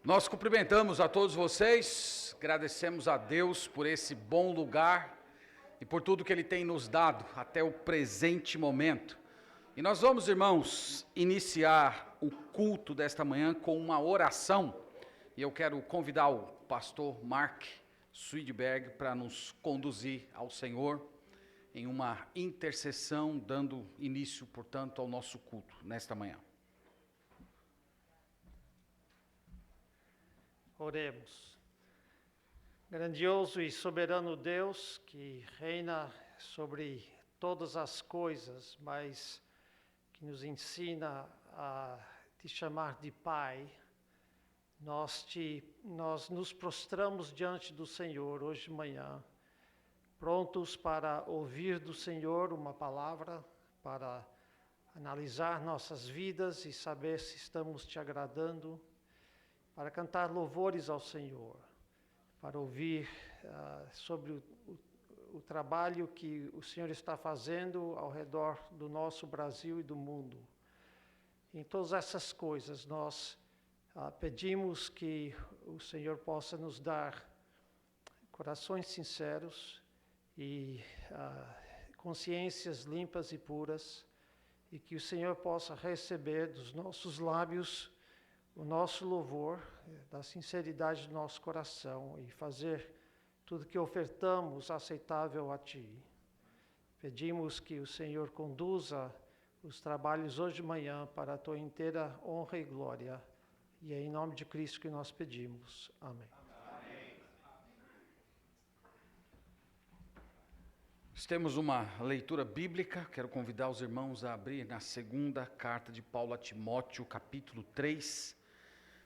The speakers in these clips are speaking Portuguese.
Nós cumprimentamos a todos vocês, agradecemos a Deus por esse bom lugar e por tudo que Ele tem nos dado até o presente momento. E nós vamos, irmãos, iniciar o culto desta manhã com uma oração. E eu quero convidar o pastor Mark Swidberg para nos conduzir ao Senhor em uma intercessão, dando início, portanto, ao nosso culto nesta manhã. Oremos. Grandioso e soberano Deus, que reina sobre todas as coisas, mas que nos ensina a te chamar de Pai, nós nos prostramos diante do Senhor hoje de manhã, prontos para ouvir do Senhor uma palavra, para analisar nossas vidas e saber se estamos te agradando, para cantar louvores ao Senhor, para ouvir sobre o trabalho que o Senhor está fazendo ao redor do nosso Brasil e do mundo. Em todas essas coisas, nós pedimos que o Senhor possa nos dar corações sinceros e consciências limpas e puras, e que o Senhor possa receber dos nossos lábios o nosso louvor, da sinceridade do nosso coração, e fazer tudo que ofertamos aceitável a Ti. Pedimos que o Senhor conduza os trabalhos hoje de manhã para a Tua inteira honra e glória, e é em nome de Cristo que nós pedimos. Amém. Temos uma leitura bíblica, quero convidar os irmãos a abrir na segunda carta de Paulo a Timóteo, capítulo 3.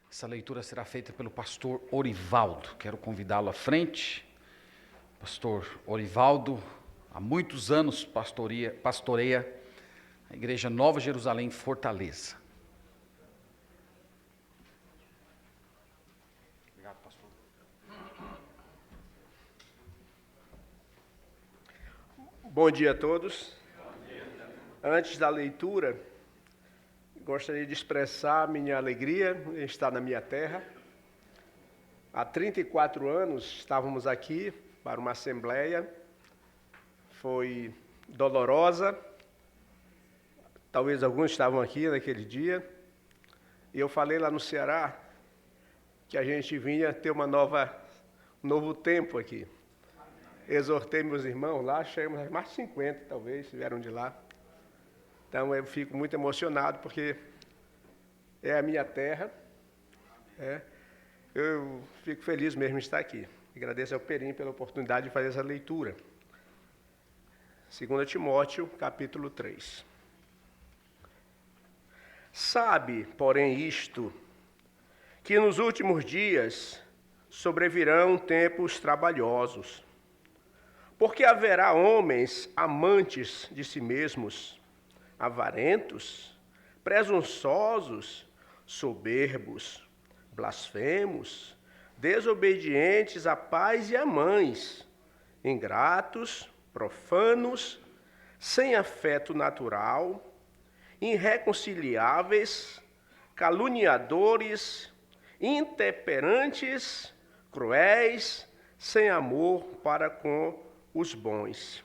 Essa leitura será feita pelo pastor Orivaldo. Quero convidá-lo à frente. Pastor Orivaldo, há muitos anos pastoreia a Igreja Nova Jerusalém, Fortaleza. Obrigado, pastor. Bom dia a todos. Antes da leitura, gostaria de expressar minha alegria em estar na minha terra. Há 34 anos estávamos aqui para uma assembleia. Foi dolorosa. Talvez alguns estavam aqui naquele dia. E eu falei lá no Ceará que a gente vinha ter um novo tempo aqui. Exortei meus irmãos lá, chegamos a mais de 50, talvez, vieram de lá. Então, eu fico muito emocionado, porque é a minha terra. Eu fico feliz mesmo de estar aqui. Agradeço ao Perim pela oportunidade de fazer essa leitura. 2 Timóteo, capítulo 3. Sabe, porém, isto, que nos últimos dias sobrevirão tempos trabalhosos, porque haverá homens amantes de si mesmos, avarentos, presunçosos, soberbos, blasfemos, desobedientes a pais e a mães, ingratos, profanos, sem afeto natural, irreconciliáveis, caluniadores, intemperantes, cruéis, sem amor para com os bons,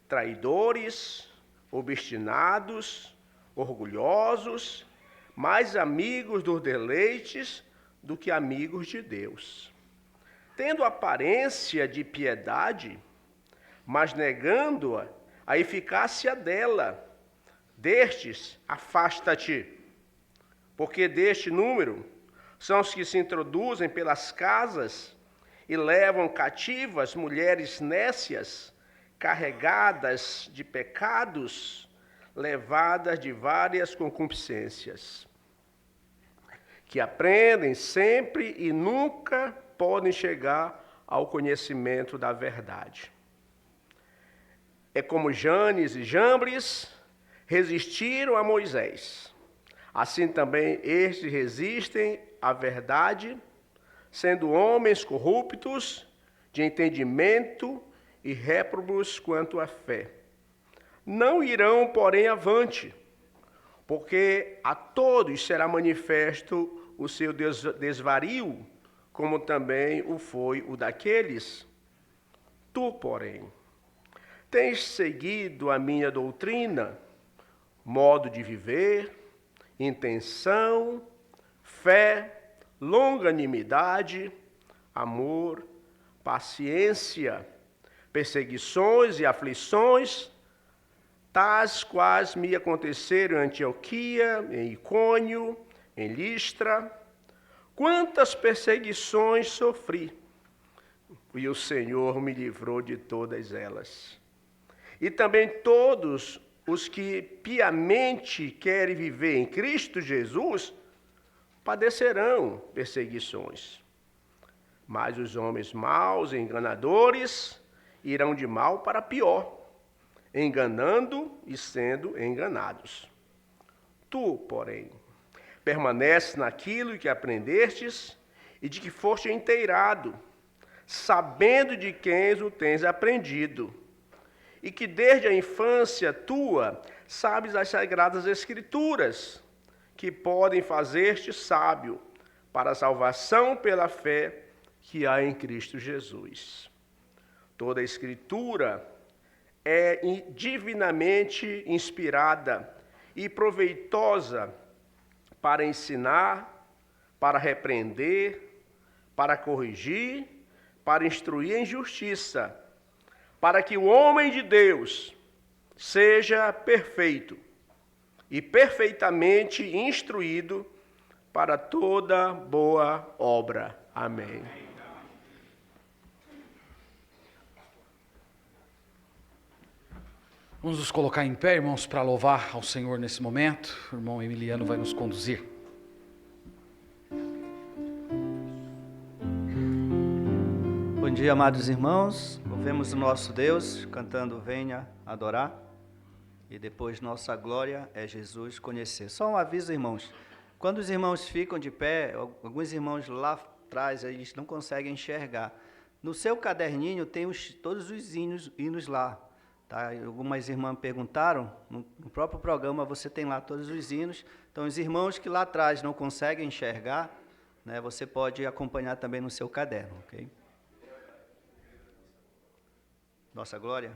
traidores, obstinados, orgulhosos, mais amigos dos deleites do que amigos de Deus, tendo aparência de piedade, mas negando a eficácia dela. Destes, afasta-te, porque deste número são os que se introduzem pelas casas e levam cativas mulheres nécias, carregadas de pecados, levadas de várias concupiscências, que aprendem sempre e nunca podem chegar ao conhecimento da verdade. É como Janes e Jambres resistiram a Moisés, assim também estes resistem à verdade, sendo homens corruptos, de entendimento e réprobos quanto à fé. Não irão, porém, avante, porque a todos será manifesto o seu desvario, como também o foi o daqueles. Tu, porém, tens seguido a minha doutrina, modo de viver, intenção, fé, longanimidade, amor, paciência, perseguições e aflições, tais quais me aconteceram em Antioquia, em Icônio, em Listra. Quantas perseguições sofri, e o Senhor me livrou de todas elas. E também todos os que piamente querem viver em Cristo Jesus padecerão perseguições. Mas os homens maus e enganadores irão de mal para pior, enganando e sendo enganados. Tu, porém, permanece naquilo que aprendestes e de que foste inteirado, sabendo de quem o tens aprendido, e que desde a infância tua sabes as sagradas Escrituras, que podem fazer-te sábio para a salvação pela fé que há em Cristo Jesus. Toda a Escritura é divinamente inspirada e proveitosa para ensinar, para repreender, para corrigir, para instruir em justiça, para que o homem de Deus seja perfeito e perfeitamente instruído para toda boa obra. Amém. Vamos nos colocar em pé, irmãos, para louvar ao Senhor nesse momento. O irmão Emiliano vai nos conduzir. Bom dia, amados irmãos. Louvemos o nosso Deus, cantando Venha Adorar. E depois nossa glória é Jesus conhecer. Só um aviso, irmãos. Quando os irmãos ficam de pé, alguns irmãos lá atrás, eles não conseguem enxergar. No seu caderninho tem todos os hinos lá. Tá? Algumas irmãs perguntaram, no próprio programa você tem lá todos os hinos. Então, os irmãos que lá atrás não conseguem enxergar, né, você pode acompanhar também no seu caderno, ok? Nossa glória.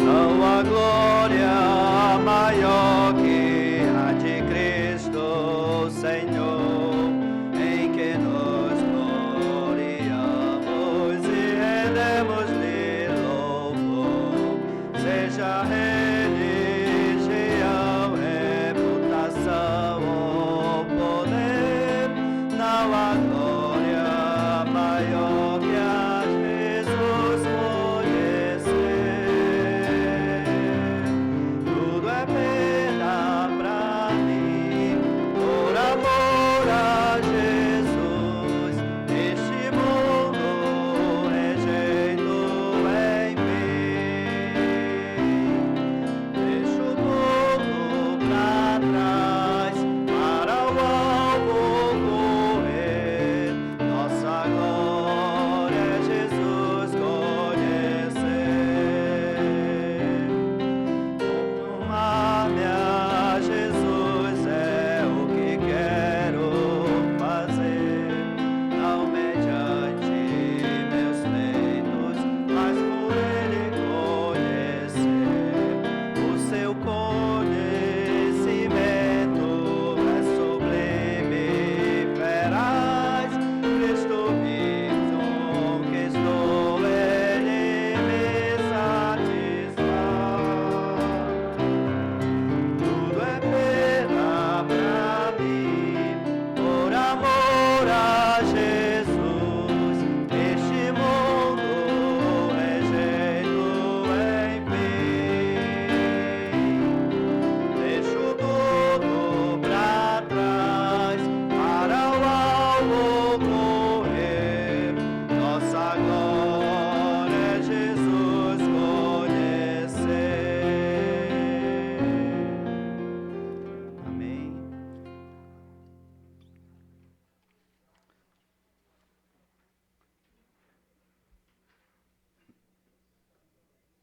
Não há glória maior que a de Cristo.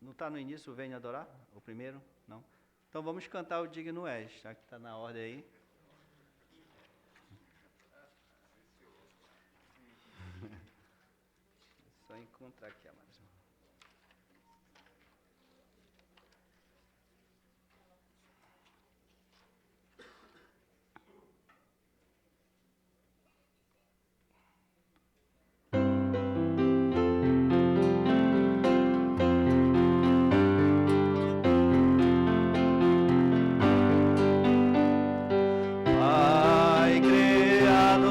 Não está no início o Venha Adorar? O primeiro? Não? Então vamos cantar o Digno És, já que está na ordem aí. Só encontrar aqui, amados. Pai Criador,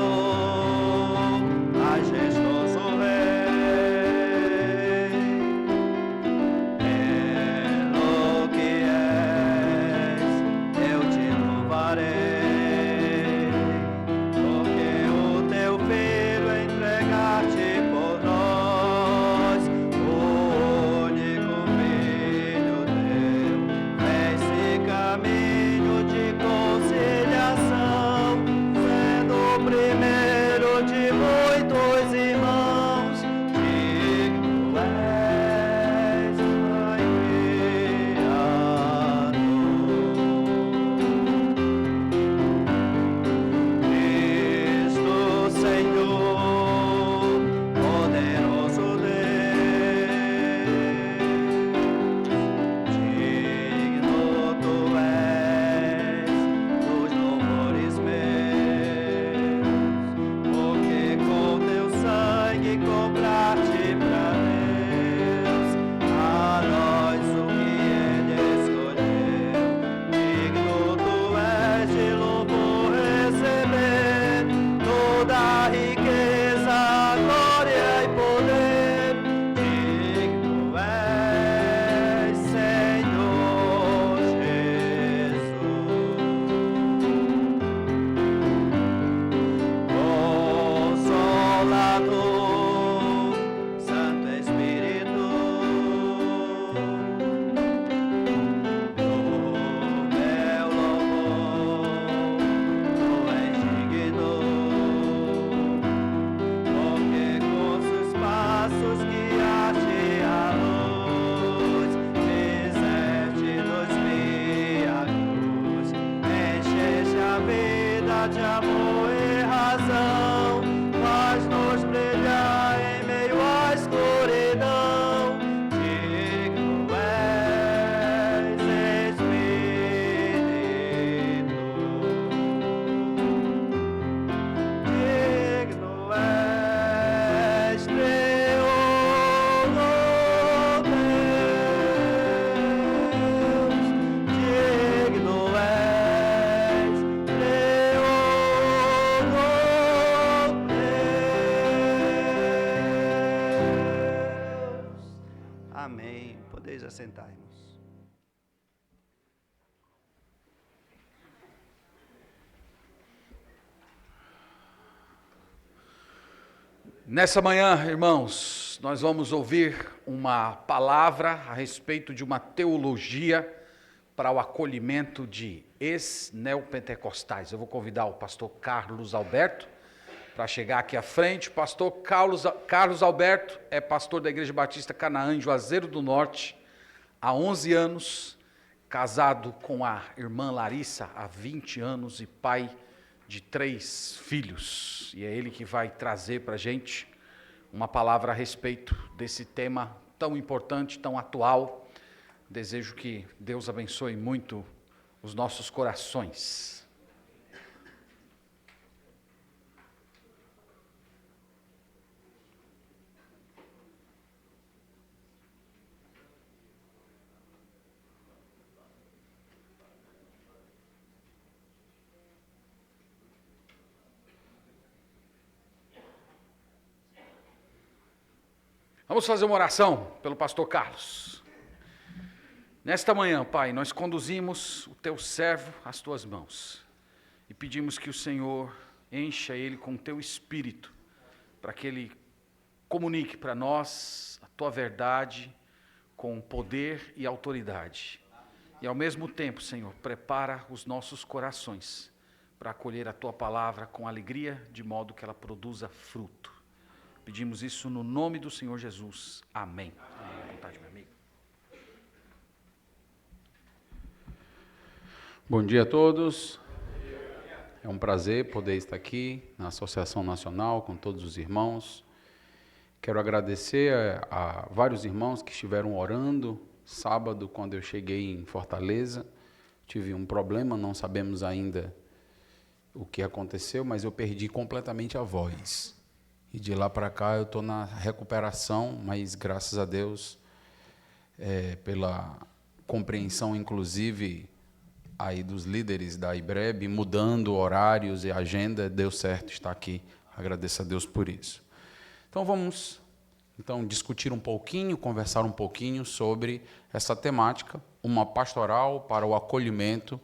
majestoso Rei, pelo que és, eu te louvarei, porque o teu Filho entregaste por nós, o único Filho teu, esse caminho de conciliação, sendo o primeiro de muitos irmãos. Digno és, Pai Criador, Cristo Senhor, poderoso Deus, digno tu és dos louvores meus, porque com teu sangue compraste pra Deus a nós o que Ele escolheu. Digno tu és de louvor receber toda a riqueza, glória e poder. Digno és, Senhor Jesus. Consolador, Santo Espírito, do meu louvor, tu és digno, porque com os passos guiaste a luz, fizeste dos milagres, encheste a vida de amor e razão, faz-nos brilhar em meio à escuridão. Digno és, Espírito, digno és, Senhor Deus, digno és, Deus. Amém. Podeis assentar-nos. Nessa manhã, irmãos, nós vamos ouvir uma palavra a respeito de uma teologia para o acolhimento de ex-neopentecostais. Eu vou convidar o pastor Carlos Alberto para chegar aqui à frente. O pastor Carlos Alberto é pastor da Igreja Batista Canaã, em Juazeiro do Norte, há 11 anos, casado com a irmã Larissa há 20 anos e pai de 3 filhos. E é ele que vai trazer para a gente uma palavra a respeito desse tema tão importante, tão atual. Desejo que Deus abençoe muito os nossos corações. Vamos fazer uma oração pelo pastor Carlos. Nesta manhã, Pai, nós conduzimos o teu servo às tuas mãos e pedimos que o Senhor encha ele com o teu espírito, para que ele comunique para nós a tua verdade com poder e autoridade. E ao mesmo tempo, Senhor, prepara os nossos corações para acolher a tua palavra com alegria, de modo que ela produza fruto. Pedimos isso no nome do Senhor Jesus. Amém. Amém. À vontade, meu amigo. Bom dia a todos. É um prazer poder estar aqui na Associação Nacional com todos os irmãos. Quero agradecer a vários irmãos que estiveram orando. Sábado, quando eu cheguei em Fortaleza, tive um problema, não sabemos ainda o que aconteceu, mas eu perdi completamente a voz. E de lá para cá eu estou na recuperação, mas graças a Deus, pela compreensão, inclusive, aí dos líderes da IBREB, mudando horários e agenda, deu certo estar aqui. Agradeço a Deus por isso. Então vamos discutir um pouquinho, conversar um pouquinho sobre essa temática, uma pastoral para o acolhimento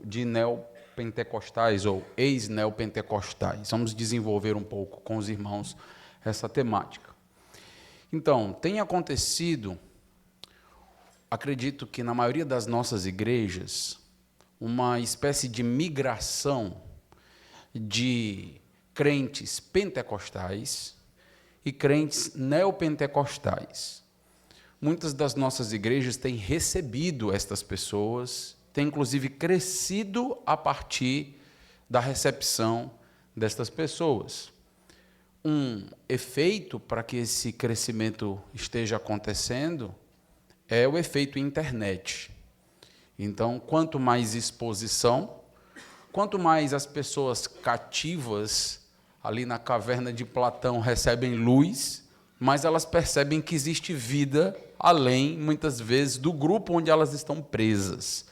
de neopentecostais ou ex-neopentecostais. Vamos desenvolver um pouco com os irmãos essa temática. Então, tem acontecido, acredito que na maioria das nossas igrejas, uma espécie de migração de crentes pentecostais e crentes neopentecostais. Muitas das nossas igrejas têm recebido estas pessoas, têm inclusive crescido a partir da recepção destas pessoas. Um efeito para que esse crescimento esteja acontecendo é o efeito internet. Então, quanto mais exposição, quanto mais as pessoas cativas ali na caverna de Platão recebem luz, mais elas percebem que existe vida além, muitas vezes, do grupo onde elas estão presas.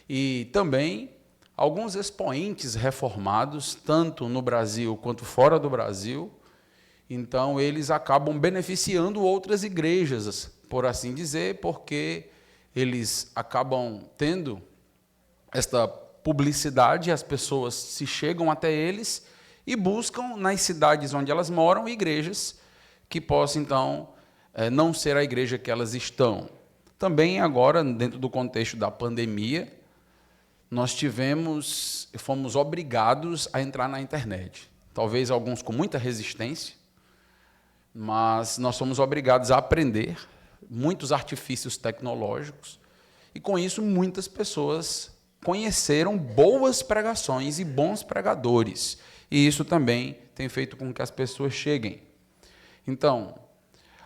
E também alguns expoentes reformados, tanto no Brasil quanto fora do Brasil, então eles acabam beneficiando outras igrejas, por assim dizer, porque eles acabam tendo esta publicidade, as pessoas se chegam até eles e buscam nas cidades onde elas moram igrejas que possam, então, não ser a igreja que elas estão. Também agora, dentro do contexto da pandemia, nós fomos obrigados a entrar na internet. Talvez alguns com muita resistência, mas nós fomos obrigados a aprender muitos artifícios tecnológicos, e com isso muitas pessoas conheceram boas pregações e bons pregadores, e isso também tem feito com que as pessoas cheguem. Então,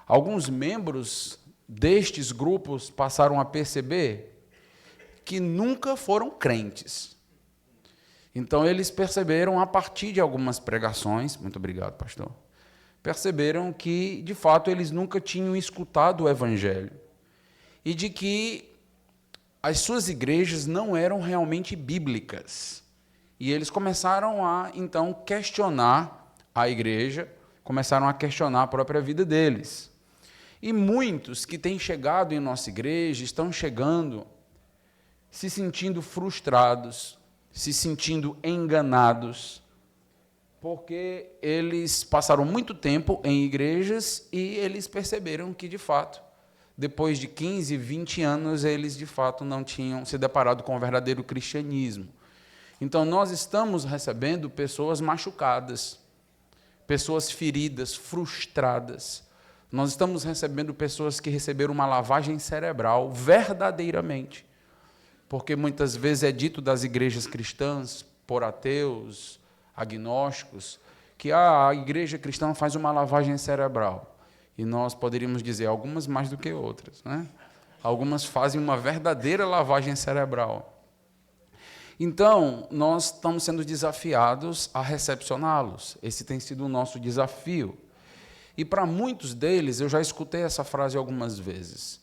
alguns membros destes grupos passaram a perceber que nunca foram crentes. Então, eles perceberam, a partir de algumas pregações, muito obrigado, pastor, perceberam que, de fato, eles nunca tinham escutado o Evangelho e de que as suas igrejas não eram realmente bíblicas. E eles começaram a, então, questionar a igreja, começaram a questionar a própria vida deles. E muitos que têm chegado em nossa igreja estão chegando se sentindo frustrados, se sentindo enganados, porque eles passaram muito tempo em igrejas e eles perceberam que, de fato, depois de 15, 20 anos, eles, de fato, não tinham se deparado com o verdadeiro cristianismo. Então, nós estamos recebendo pessoas machucadas, pessoas feridas, frustradas. Nós estamos recebendo pessoas que receberam uma lavagem cerebral, verdadeiramente. Porque muitas vezes é dito das igrejas cristãs, por ateus, agnósticos, que a igreja cristã faz uma lavagem cerebral. E nós poderíamos dizer, algumas mais do que outras, né? Algumas fazem uma verdadeira lavagem cerebral. Então, nós estamos sendo desafiados a recepcioná-los. Esse tem sido o nosso desafio. E para muitos deles, eu já escutei essa frase algumas vezes.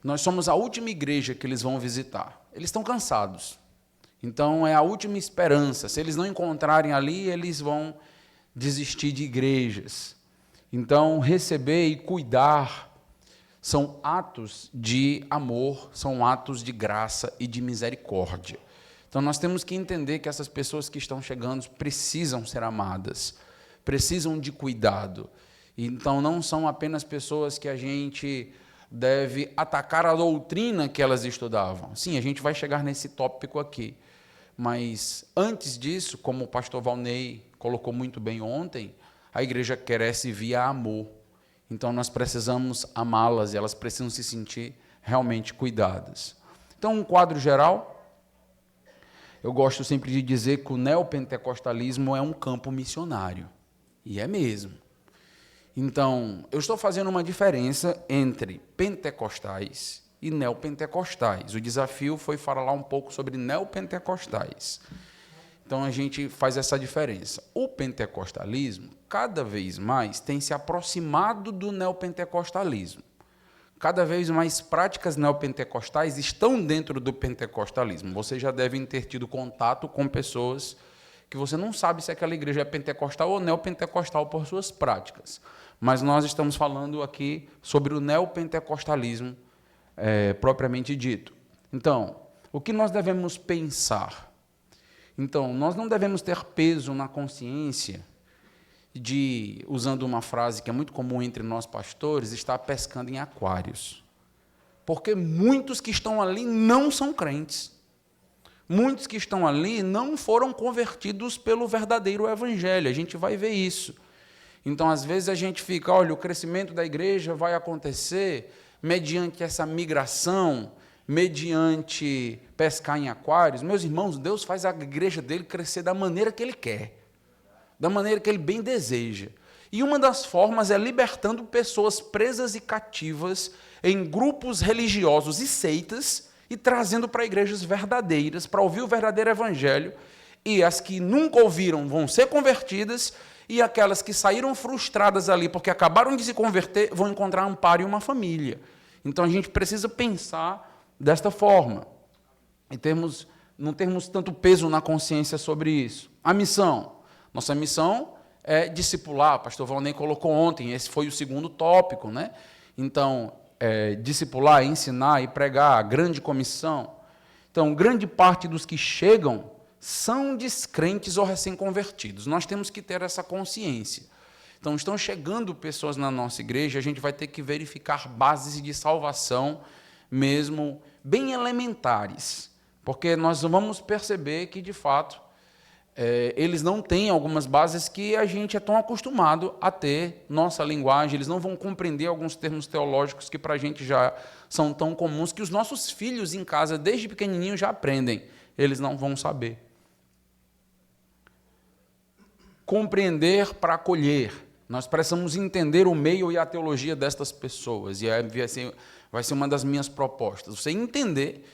Nós somos a última igreja que eles vão visitar. Eles estão cansados. Então, é a última esperança. Se eles não encontrarem ali, eles vão desistir de igrejas. Então, receber e cuidar são atos de amor, são atos de graça e de misericórdia. Então, nós temos que entender que essas pessoas que estão chegando precisam ser amadas, precisam de cuidado. Então, não são apenas pessoas que a gente deve atacar a doutrina que elas estudavam. Sim, a gente vai chegar nesse tópico aqui. Mas, antes disso, como o pastor Valnei colocou muito bem ontem, a igreja cresce via amor. Então, nós precisamos amá-las e elas precisam se sentir realmente cuidadas. Então, um quadro geral. eu gosto sempre de dizer que o neopentecostalismo é um campo missionário. E é mesmo. Então, eu estou fazendo uma diferença entre pentecostais e neopentecostais. O desafio foi falar um pouco sobre neopentecostais. Então, a gente faz essa diferença. O pentecostalismo, cada vez mais, tem se aproximado do neopentecostalismo. Cada vez mais práticas neopentecostais estão dentro do pentecostalismo. Vocês já devem ter tido contato com pessoas que você não sabe se aquela igreja é pentecostal ou neopentecostal por suas práticas. Mas nós estamos falando aqui sobre o neopentecostalismo propriamente dito. Então, o que nós devemos pensar? Então, nós não devemos ter peso na consciência de, usando uma frase que é muito comum entre nós pastores, estar pescando em aquários. Porque muitos que estão ali não são crentes. Muitos que estão ali não foram convertidos pelo verdadeiro evangelho. A gente vai ver isso. Então, às vezes, a gente fica, olha, o crescimento da igreja vai acontecer mediante essa migração, mediante pescar em aquários. Meus irmãos, Deus faz a igreja dele crescer da maneira que ele quer, da maneira que ele bem deseja. E uma das formas é libertando pessoas presas e cativas em grupos religiosos e seitas e trazendo para igrejas verdadeiras, para ouvir o verdadeiro evangelho, e as que nunca ouviram vão ser convertidas, e aquelas que saíram frustradas ali porque acabaram de se converter vão encontrar amparo em uma família. Então a gente precisa pensar desta forma, e não termos tanto peso na consciência sobre isso. A missão. Nossa missão é discipular. O pastor Valnei colocou ontem, esse foi o segundo tópico, né? Então, discipular, ensinar e pregar, a grande comissão. Então, grande parte dos que chegam são descrentes ou recém-convertidos. Nós temos que ter essa consciência. Então, estão chegando pessoas na nossa igreja, a gente vai ter que verificar bases de salvação mesmo bem elementares, porque nós vamos perceber que, de fato, eles não têm algumas bases que a gente é tão acostumado a ter, nossa linguagem, eles não vão compreender alguns termos teológicos que para a gente já são tão comuns, que os nossos filhos em casa, desde pequenininho, já aprendem, eles não vão saber. Compreender para acolher. Nós precisamos entender o meio e a teologia destas pessoas, e vai ser uma das minhas propostas. Você entender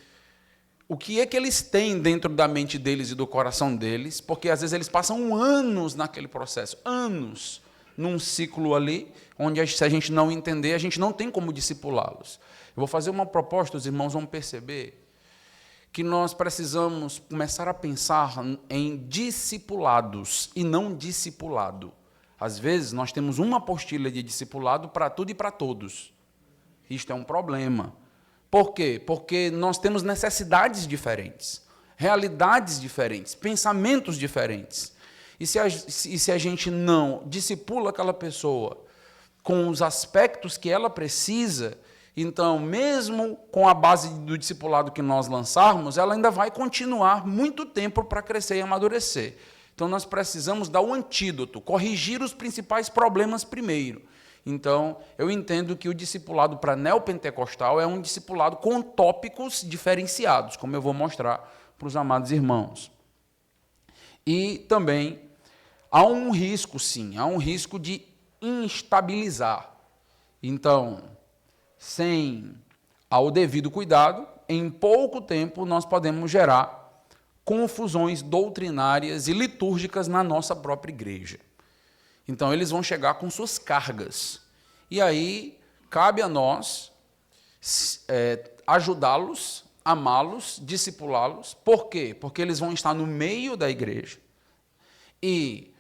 o que é que eles têm dentro da mente deles e do coração deles, porque às vezes eles passam anos naquele processo, anos, num ciclo ali, onde se a gente não entender, a gente não tem como discipulá-los. Eu vou fazer uma proposta, os irmãos vão perceber que nós precisamos começar a pensar em discipulados e não discipulado. Às vezes, nós temos uma apostila de discipulado para tudo e para todos. Isto é um problema. Por quê? Porque nós temos necessidades diferentes, realidades diferentes, pensamentos diferentes. E se a gente não discipula aquela pessoa com os aspectos que ela precisa, então, mesmo com a base do discipulado que nós lançarmos, ela ainda vai continuar muito tempo para crescer e amadurecer. Então, nós precisamos dar o antídoto, corrigir os principais problemas primeiro. Então, eu entendo que o discipulado para neopentecostal é um discipulado com tópicos diferenciados, como eu vou mostrar para os amados irmãos. E também há um risco, sim, há um risco de instabilizar. Então, sem ao devido cuidado, em pouco tempo nós podemos gerar confusões doutrinárias e litúrgicas na nossa própria igreja. Então, eles vão chegar com suas cargas. E aí, cabe a nós ajudá-los, amá-los, discipulá-los. Por quê? Porque eles vão estar no meio da igreja. E,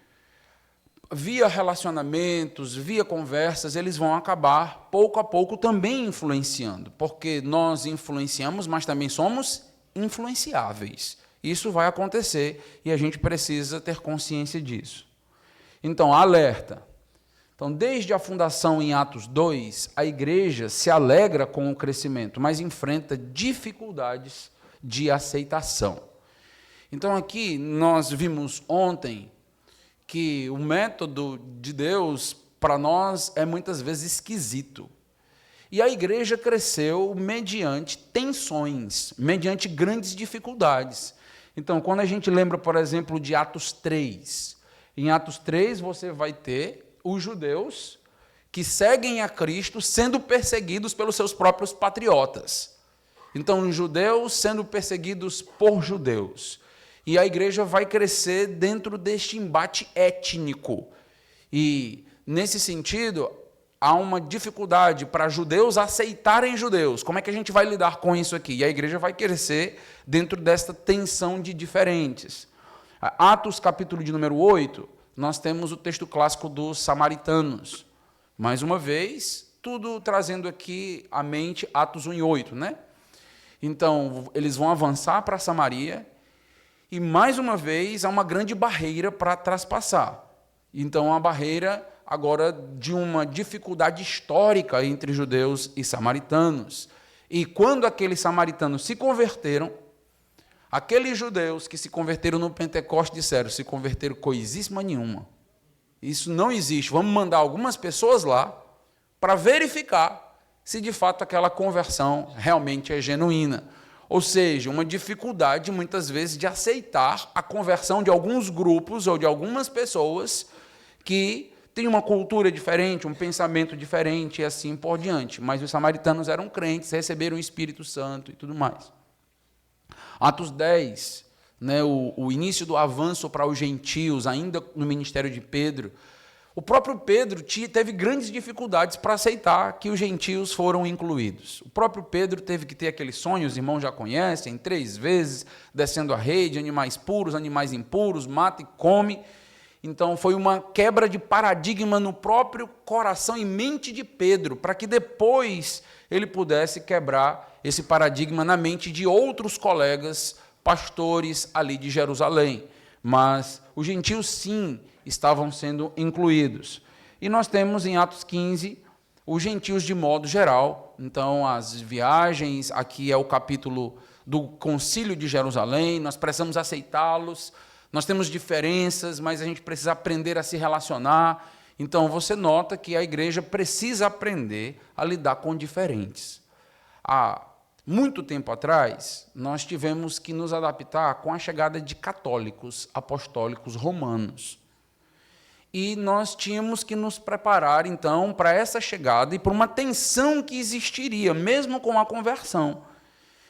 via relacionamentos, via conversas, eles vão acabar, pouco a pouco, também influenciando. Porque nós influenciamos, mas também somos influenciáveis. Isso vai acontecer e a gente precisa ter consciência disso. Então, alerta. Então, desde a fundação em Atos 2, a igreja se alegra com o crescimento, mas enfrenta dificuldades de aceitação. Então, aqui nós vimos ontem que o método de Deus, para nós, é muitas vezes esquisito. E a igreja cresceu mediante tensões, mediante grandes dificuldades. Então, quando a gente lembra, por exemplo, de Atos 3, em Atos 3 você vai ter os judeus que seguem a Cristo sendo perseguidos pelos seus próprios patriotas. Então, os judeus sendo perseguidos por judeus. E a igreja vai crescer dentro deste embate étnico. E, nesse sentido, há uma dificuldade para judeus aceitarem judeus. Como é que a gente vai lidar com isso aqui? E a igreja vai crescer dentro desta tensão de diferentes. Atos, capítulo de número 8, nós temos o texto clássico dos samaritanos. Mais uma vez, tudo trazendo aqui à mente Atos 1 e 8, né? Então, eles vão avançar para Samaria e, mais uma vez, há uma grande barreira para traspassar. Então, a barreira agora de uma dificuldade histórica entre judeus e samaritanos. E quando aqueles samaritanos se converteram, aqueles judeus que se converteram no Pentecostes disseram, se converteram coisíssima nenhuma. Isso não existe. Vamos mandar algumas pessoas lá para verificar se de fato aquela conversão realmente é genuína. Ou seja, uma dificuldade, muitas vezes, de aceitar a conversão de alguns grupos ou de algumas pessoas que têm uma cultura diferente, um pensamento diferente e assim por diante. Mas os samaritanos eram crentes, receberam o Espírito Santo e tudo mais. Atos 10, né, o início do avanço para os gentios, ainda no ministério de Pedro. O próprio Pedro teve grandes dificuldades para aceitar que os gentios foram incluídos. O próprio Pedro teve que ter aquele sonho, os irmãos já conhecem, 3 vezes, descendo a rede, animais puros, animais impuros, mata e come. Então, foi uma quebra de paradigma no próprio coração e mente de Pedro, para que depois ele pudesse quebrar esse paradigma na mente de outros colegas pastores ali de Jerusalém. Mas os gentios, sim, estavam sendo incluídos. E nós temos em Atos 15 os gentios de modo geral. Então, as viagens, aqui é o capítulo do Concílio de Jerusalém, nós precisamos aceitá-los. Nós temos diferenças, mas a gente precisa aprender a se relacionar. Então, você nota que a igreja precisa aprender a lidar com diferentes. Há muito tempo atrás, nós tivemos que nos adaptar com a chegada de católicos apostólicos romanos. E nós tínhamos que nos preparar, então, para essa chegada e para uma tensão que existiria, mesmo com a conversão.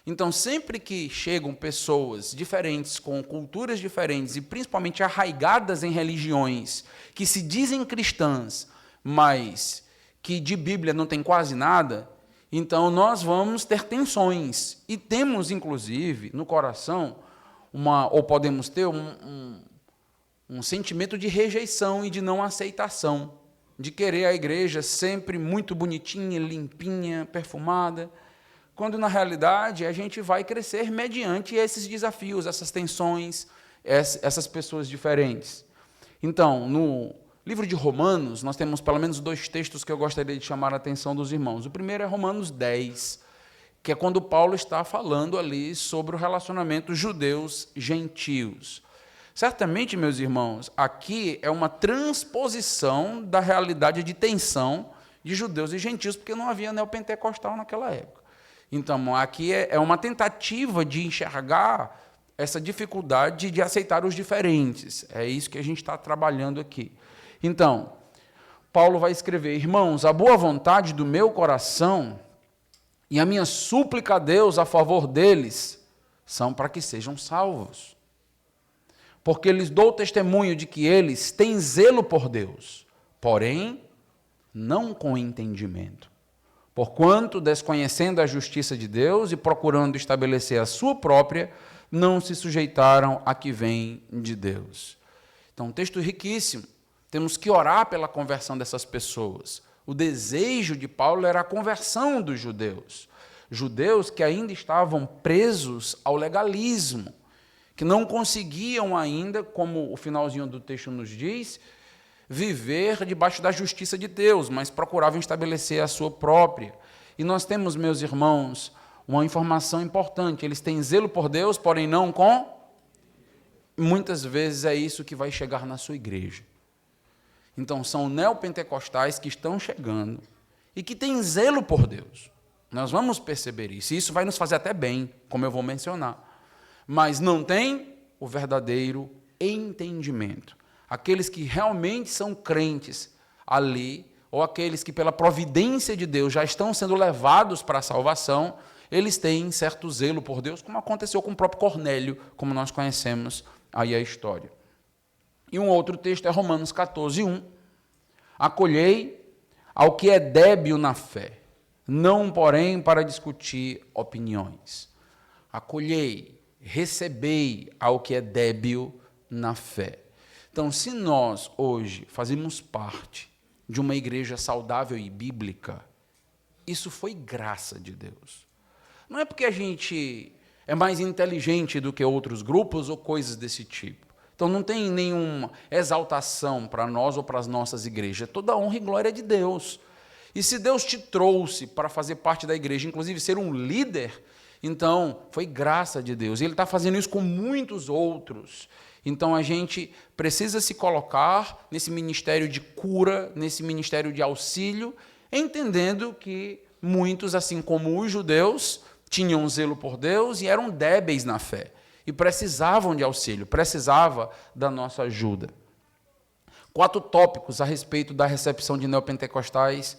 Então, sempre que chegam pessoas diferentes, com culturas diferentes, e principalmente arraigadas em religiões que se dizem cristãs, mas que de Bíblia não tem quase nada, então nós vamos ter tensões. E temos, inclusive, no coração, ou podemos ter um sentimento de rejeição e de não aceitação, de querer a igreja sempre muito bonitinha, limpinha, perfumada, quando, na realidade, a gente vai crescer mediante esses desafios, essas tensões, essas pessoas diferentes. Então, no livro de Romanos, nós temos pelo menos 2 textos que eu gostaria de chamar a atenção dos irmãos. O primeiro é Romanos 10, que é quando Paulo está falando ali sobre o relacionamento judeus-gentios. Certamente, meus irmãos, aqui é uma transposição da realidade de tensão de judeus e gentios, porque não havia neopentecostal naquela época. Então, aqui é uma tentativa de enxergar essa dificuldade de aceitar os diferentes. É isso que a gente está trabalhando aqui. Então, Paulo vai escrever: irmãos, a boa vontade do meu coração e a minha súplica a Deus a favor deles são para que sejam salvos. Porque lhes dou testemunho de que eles têm zelo por Deus, porém, não com entendimento. Porquanto, desconhecendo a justiça de Deus e procurando estabelecer a sua própria, não se sujeitaram a que vem de Deus. Então, um texto riquíssimo. Temos que orar pela conversão dessas pessoas. O desejo de Paulo era a conversão dos judeus. Judeus que ainda estavam presos ao legalismo, que não conseguiam ainda, como o finalzinho do texto nos diz, viver debaixo da justiça de Deus, mas procuravam estabelecer a sua própria. E nós temos, meus irmãos, uma informação importante: eles têm zelo por Deus, porém não com... Muitas vezes é isso que vai chegar na sua igreja. Então, são neopentecostais que estão chegando e que têm zelo por Deus. Nós vamos perceber isso. E isso vai nos fazer até bem, como eu vou mencionar. Mas não tem o verdadeiro entendimento. Aqueles que realmente são crentes ali, ou aqueles que pela providência de Deus já estão sendo levados para a salvação, eles têm certo zelo por Deus, como aconteceu com o próprio Cornélio, como nós conhecemos aí a história. E um outro texto é Romanos 14:1. Acolhei ao que é débil na fé, não, porém, para discutir opiniões. Acolhei, recebei ao que é débil na fé. Então, se nós hoje fazemos parte de uma igreja saudável e bíblica, isso foi graça de Deus. Não é porque a gente é mais inteligente do que outros grupos ou coisas desse tipo. Então não tem nenhuma exaltação para nós ou para as nossas igrejas. Toda honra e glória é de Deus. E se Deus te trouxe para fazer parte da igreja, inclusive ser um líder, então foi graça de Deus. E Ele está fazendo isso com muitos outros. Então a gente precisa se colocar nesse ministério de cura, nesse ministério de auxílio, entendendo que muitos, assim como os judeus, tinham zelo por Deus e eram débeis na fé. E precisavam de auxílio, precisava da nossa ajuda. 4 tópicos a respeito da recepção de neopentecostais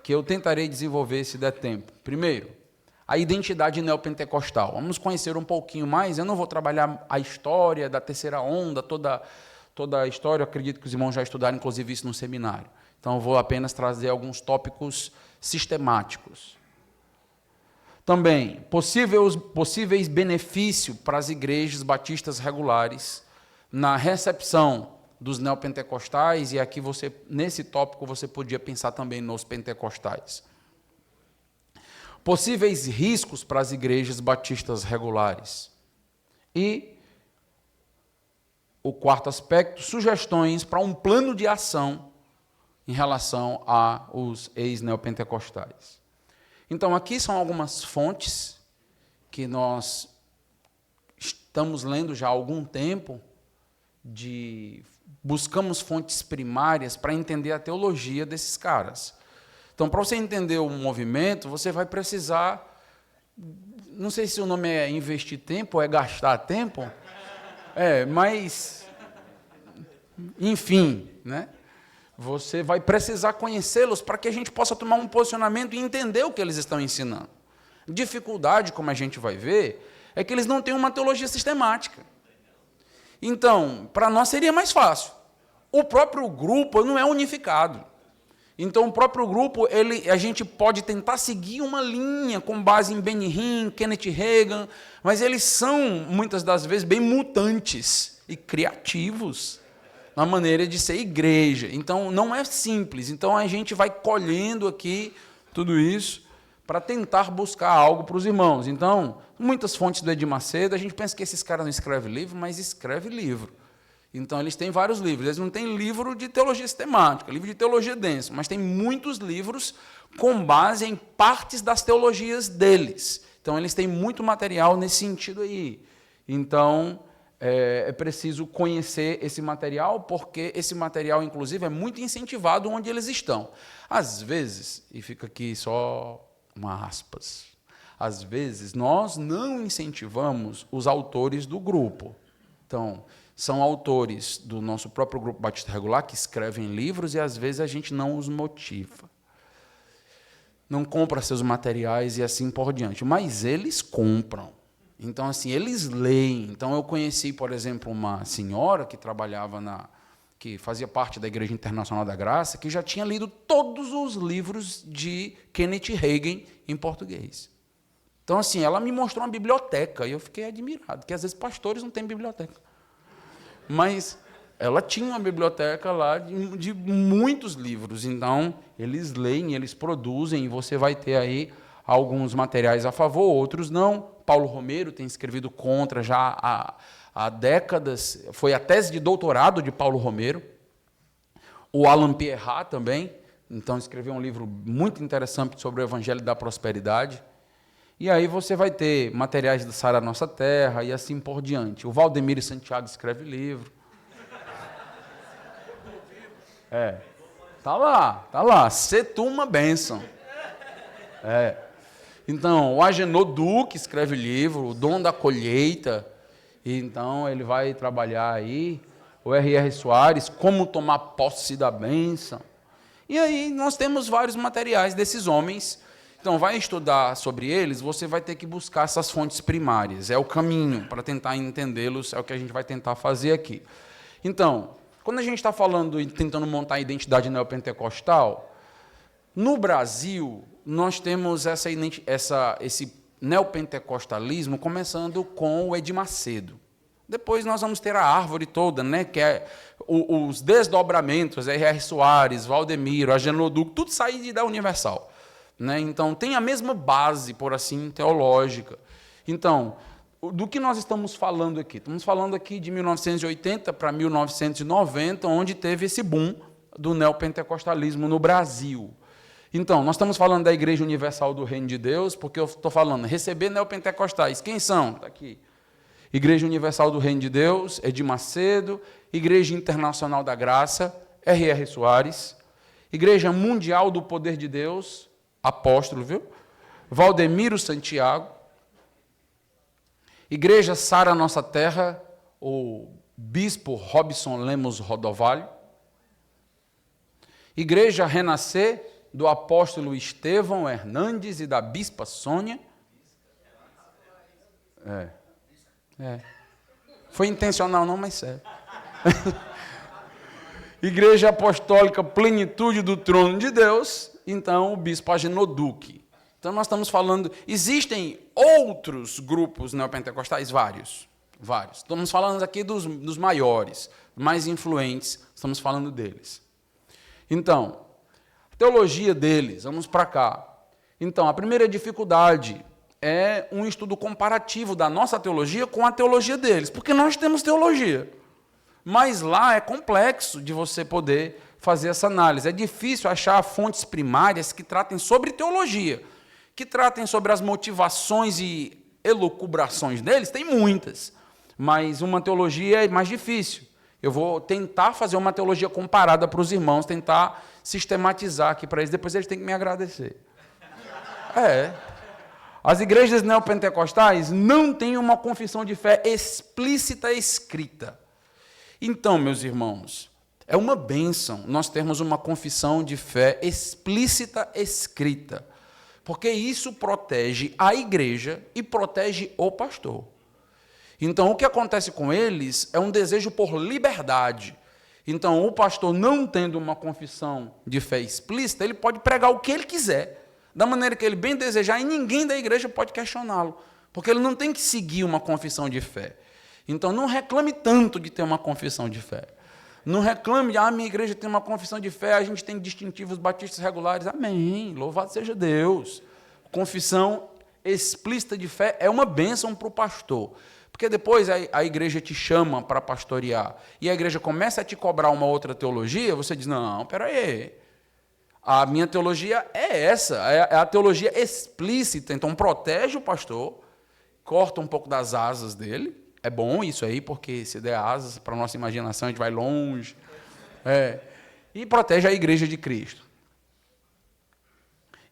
que eu tentarei desenvolver se der tempo. Primeiro, a identidade neopentecostal. Vamos conhecer um pouquinho mais. Eu não vou trabalhar a história da terceira onda, toda a história. Eu acredito que os irmãos já estudaram, inclusive, isso no seminário. Então, eu vou apenas trazer alguns tópicos sistemáticos. Também, possíveis benefícios para as igrejas batistas regulares na recepção dos neopentecostais, e aqui nesse tópico você podia pensar também nos pentecostais. Possíveis riscos para as igrejas batistas regulares. E o 4º aspecto, sugestões para um plano de ação em relação aos ex-neopentecostais. Então, aqui são algumas fontes que nós estamos lendo já há algum tempo, buscamos fontes primárias para entender a teologia desses caras. Então, para você entender o movimento, você vai precisar, não sei se o nome é investir tempo ou é gastar tempo, mas, enfim, né? Você vai precisar conhecê-los para que a gente possa tomar um posicionamento e entender o que eles estão ensinando. Dificuldade, como a gente vai ver, é que eles não têm uma teologia sistemática. Então, para nós seria mais fácil. O próprio grupo não é unificado. Então, o próprio grupo, a gente pode tentar seguir uma linha com base em Benny Hinn, Kenneth Hagin, mas eles são, muitas das vezes, bem mutantes e criativos na maneira de ser igreja. Então, não é simples. Então, a gente vai colhendo aqui tudo isso para tentar buscar algo para os irmãos. Então, muitas fontes do Edir Macedo, a gente pensa que esses caras não escrevem livro, mas escrevem livro. Então, eles têm vários livros. Eles não têm livro de teologia sistemática, livro de teologia densa, mas tem muitos livros com base em partes das teologias deles. Então, eles têm muito material nesse sentido aí. Então, é preciso conhecer esse material, porque esse material, inclusive, é muito incentivado onde eles estão. Às vezes, e fica aqui só uma aspas, às vezes nós não incentivamos os autores do grupo. Então, são autores do nosso próprio grupo Batista Regular que escrevem livros e, às vezes, a gente não os motiva. Não compra seus materiais e assim por diante. Mas eles compram. Então, assim, eles leem. Então, eu conheci, por exemplo, uma senhora que trabalhava que fazia parte da Igreja Internacional da Graça, que já tinha lido todos os livros de Kenneth Hagin em português. Então, assim, ela me mostrou uma biblioteca, e eu fiquei admirado, porque, às vezes, pastores não têm biblioteca. Mas ela tinha uma biblioteca lá de muitos livros. Então, eles leem, eles produzem, e você vai ter aí alguns materiais a favor, outros não. Paulo Romero tem escrevido contra já há décadas, foi a tese de doutorado de Paulo Romero. O Alan Pierrat também, então escreveu um livro muito interessante sobre o Evangelho da Prosperidade. E aí você vai ter materiais do Sara Nossa Terra e assim por diante. O Valdemiro Santiago escreve livro. Tá lá, se tu uma bênção. Então, o Agenor Duque escreve livro, O Dom da Colheita. E então ele vai trabalhar aí, o R.R. Soares, como tomar posse da bênção. E aí nós temos vários materiais desses homens. Então, vai estudar sobre eles, você vai ter que buscar essas fontes primárias. É o caminho para tentar entendê-los, é o que a gente vai tentar fazer aqui. Então, quando a gente está falando e tentando montar a identidade neopentecostal, no Brasil, nós temos esse neopentecostalismo começando com o Edir Macedo. Depois nós vamos ter a árvore toda, né, que é os desdobramentos, R.R. Soares, Valdemiro, Agenor, tudo sai da Universal. Né? Então, tem a mesma base, por assim, teológica. Então, do que nós estamos falando aqui? Estamos falando aqui de 1980 para 1990, onde teve esse boom do neopentecostalismo no Brasil. Então, nós estamos falando da Igreja Universal do Reino de Deus, porque eu estou falando, receber neopentecostais. Quem são? Está aqui. Igreja Universal do Reino de Deus, Edir Macedo, Igreja Internacional da Graça, R.R. Soares, Igreja Mundial do Poder de Deus, apóstolo, viu? Valdemiro Santiago, Igreja Sara Nossa Terra, o Bispo Robson Lemos Rodovalho, Igreja Renascer, do apóstolo Estevão Hernandes e da Bispa Sônia. Foi intencional não, mas sério. Igreja Apostólica Plenitude do Trono de Deus, então o Bispo Agenor Duque. Então nós estamos falando, existem outros grupos neopentecostais, vários. Estamos falando aqui dos maiores, mais influentes, estamos falando deles. Então, a teologia deles, vamos para cá. Então, a primeira dificuldade é um estudo comparativo da nossa teologia com a teologia deles, porque nós temos teologia. Mas lá é complexo de você poder fazer essa análise. É difícil achar fontes primárias que tratem sobre teologia, que tratem sobre as motivações e elucubrações deles, tem muitas, mas uma teologia é mais difícil. Eu vou tentar fazer uma teologia comparada para os irmãos, tentar sistematizar aqui para eles, depois eles têm que me agradecer. As igrejas neopentecostais não têm uma confissão de fé explícita escrita. Então, meus irmãos, é uma bênção nós termos uma confissão de fé explícita escrita, porque isso protege a igreja e protege o pastor. Então, o que acontece com eles é um desejo por liberdade. Então, o pastor, não tendo uma confissão de fé explícita, ele pode pregar o que ele quiser, da maneira que ele bem desejar, e ninguém da igreja pode questioná-lo, porque ele não tem que seguir uma confissão de fé. Então, não reclame tanto de ter uma confissão de fé. Não reclame, minha igreja tem uma confissão de fé, a gente tem distintivos batistas regulares. Amém, louvado seja Deus. Confissão explícita de fé é uma bênção para o pastor. Porque depois a igreja te chama para pastorear, e a igreja começa a te cobrar uma outra teologia, você diz, não, peraí, a minha teologia é essa, é a teologia explícita, então protege o pastor, corta um pouco das asas dele. É bom isso aí, porque se der asas para a nossa imaginação, a gente vai longe. E protege a igreja de Cristo.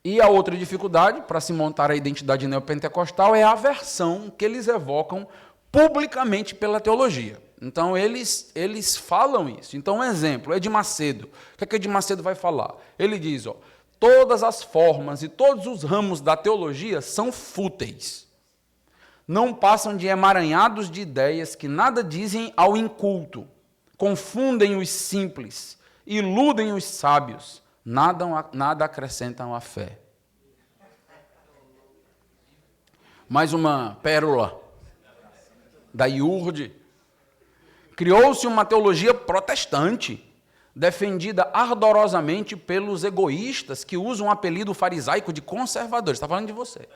E a outra dificuldade para se montar a identidade neopentecostal é a aversão que eles evocam publicamente pela teologia. Então, eles falam isso. Então, um exemplo, Edir Macedo. O que Edir Macedo vai falar? Ele diz, todas as formas e todos os ramos da teologia são fúteis. Não passam de emaranhados de ideias que nada dizem ao inculto, confundem os simples, iludem os sábios, nada acrescentam à fé. Mais uma pérola da IURD. Criou-se uma teologia protestante, defendida ardorosamente pelos egoístas que usam o apelido farisaico de conservadores. Está falando de você.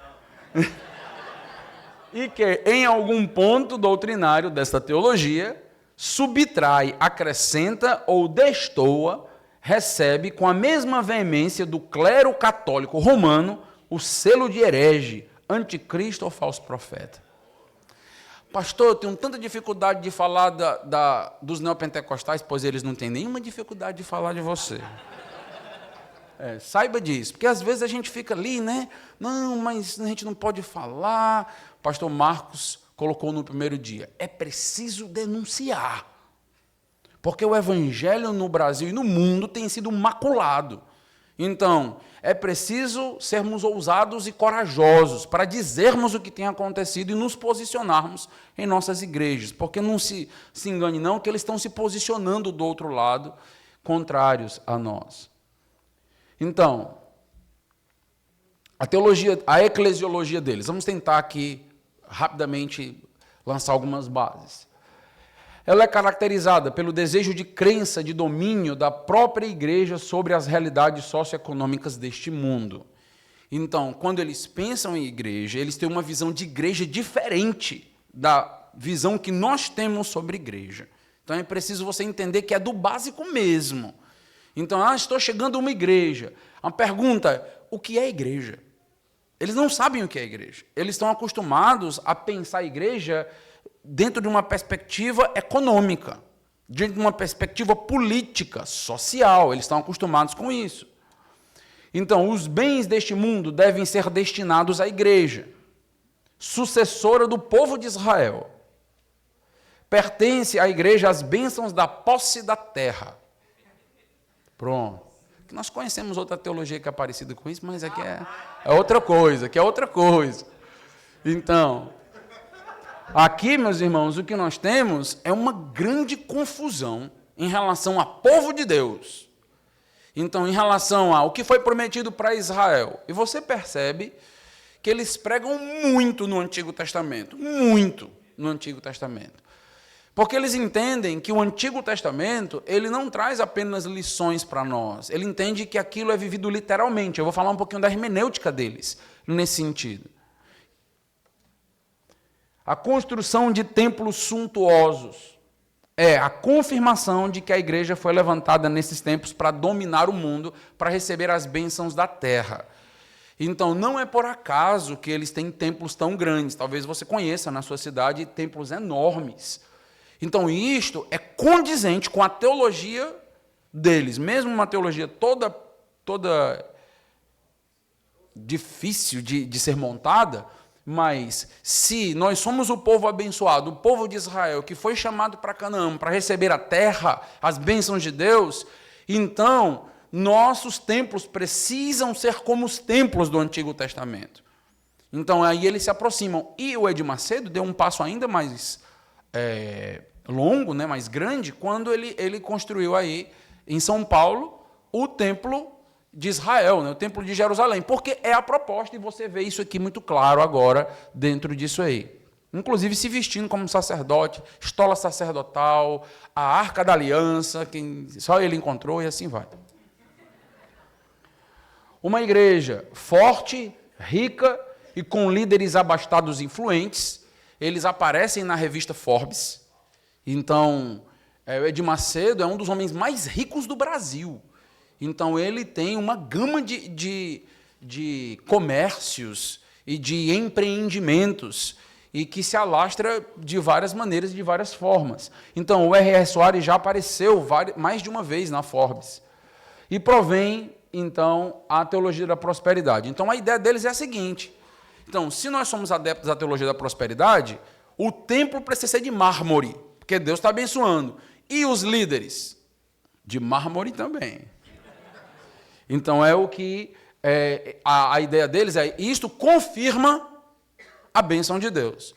E que, em algum ponto doutrinário desta teologia, subtrai, acrescenta ou destoa, recebe com a mesma veemência do clero católico romano o selo de herege, anticristo ou falso profeta. Pastor, eu tenho tanta dificuldade de falar dos neopentecostais, pois eles não têm nenhuma dificuldade de falar de você. Saiba disso, porque às vezes a gente fica ali, né? Não, mas a gente não pode falar. Pastor Marcos colocou no primeiro dia. É preciso denunciar. Porque o evangelho no Brasil e no mundo tem sido maculado. Então, é preciso sermos ousados e corajosos para dizermos o que tem acontecido e nos posicionarmos em nossas igrejas. Porque não se engane não, que eles estão se posicionando do outro lado, contrários a nós. Então, a eclesiologia deles. Vamos tentar aqui, rapidamente, lançar algumas bases. Ela é caracterizada pelo desejo de crença, de domínio da própria igreja sobre as realidades socioeconômicas deste mundo. Então, quando eles pensam em igreja, eles têm uma visão de igreja diferente da visão que nós temos sobre igreja. Então, é preciso você entender que é do básico mesmo. Então, estou chegando a uma igreja. A pergunta, o que é igreja? Eles não sabem o que é igreja. Eles estão acostumados a pensar a igreja dentro de uma perspectiva econômica, dentro de uma perspectiva política, social. Eles estão acostumados com isso. Então, os bens deste mundo devem ser destinados à igreja, sucessora do povo de Israel. Pertence à igreja as bênçãos da posse da terra. Pronto. Nós conhecemos outra teologia que é parecida com isso, mas aqui é outra coisa, que é outra coisa. Então, aqui, meus irmãos, o que nós temos é uma grande confusão em relação a povo de Deus. Então, em relação ao que foi prometido para Israel. E você percebe que eles pregam muito no Antigo Testamento. Muito no Antigo Testamento. Porque eles entendem que o Antigo Testamento, ele não traz apenas lições para nós. Ele entende que aquilo é vivido literalmente. Eu vou falar um pouquinho da hermenêutica deles, nesse sentido. A construção de templos suntuosos é a confirmação de que a igreja foi levantada nesses tempos para dominar o mundo, para receber as bênçãos da terra. Então, não é por acaso que eles têm templos tão grandes. Talvez você conheça na sua cidade templos enormes. Então, isto é condizente com a teologia deles, mesmo uma teologia toda difícil de ser montada, mas se nós somos o povo abençoado, o povo de Israel, que foi chamado para Canaã, para receber a terra, as bênçãos de Deus, então, nossos templos precisam ser como os templos do Antigo Testamento. Então, aí eles se aproximam. E o Edir Macedo deu um passo ainda mais longo, né, mais grande, quando ele construiu aí, em São Paulo, o Templo de Israel, né, o Templo de Jerusalém, porque é a proposta, e você vê isso aqui muito claro agora, dentro disso aí. Inclusive se vestindo como sacerdote, estola sacerdotal, a Arca da Aliança, que só ele encontrou, e assim vai. Uma igreja forte, rica e com líderes abastados e influentes. Eles aparecem na revista Forbes. Então, o Edir Macedo é um dos homens mais ricos do Brasil. Então, ele tem uma gama de comércios e de empreendimentos e que se alastra de várias maneiras e de várias formas. Então, o R.R. Soares já apareceu mais de uma vez na Forbes. E provém, então, a teologia da prosperidade. Então, a ideia deles é a seguinte. Então, se nós somos adeptos da teologia da prosperidade, o templo precisa ser de mármore, porque Deus está abençoando. E os líderes? De mármore também. Então, é o que a ideia deles é, isto confirma a bênção de Deus.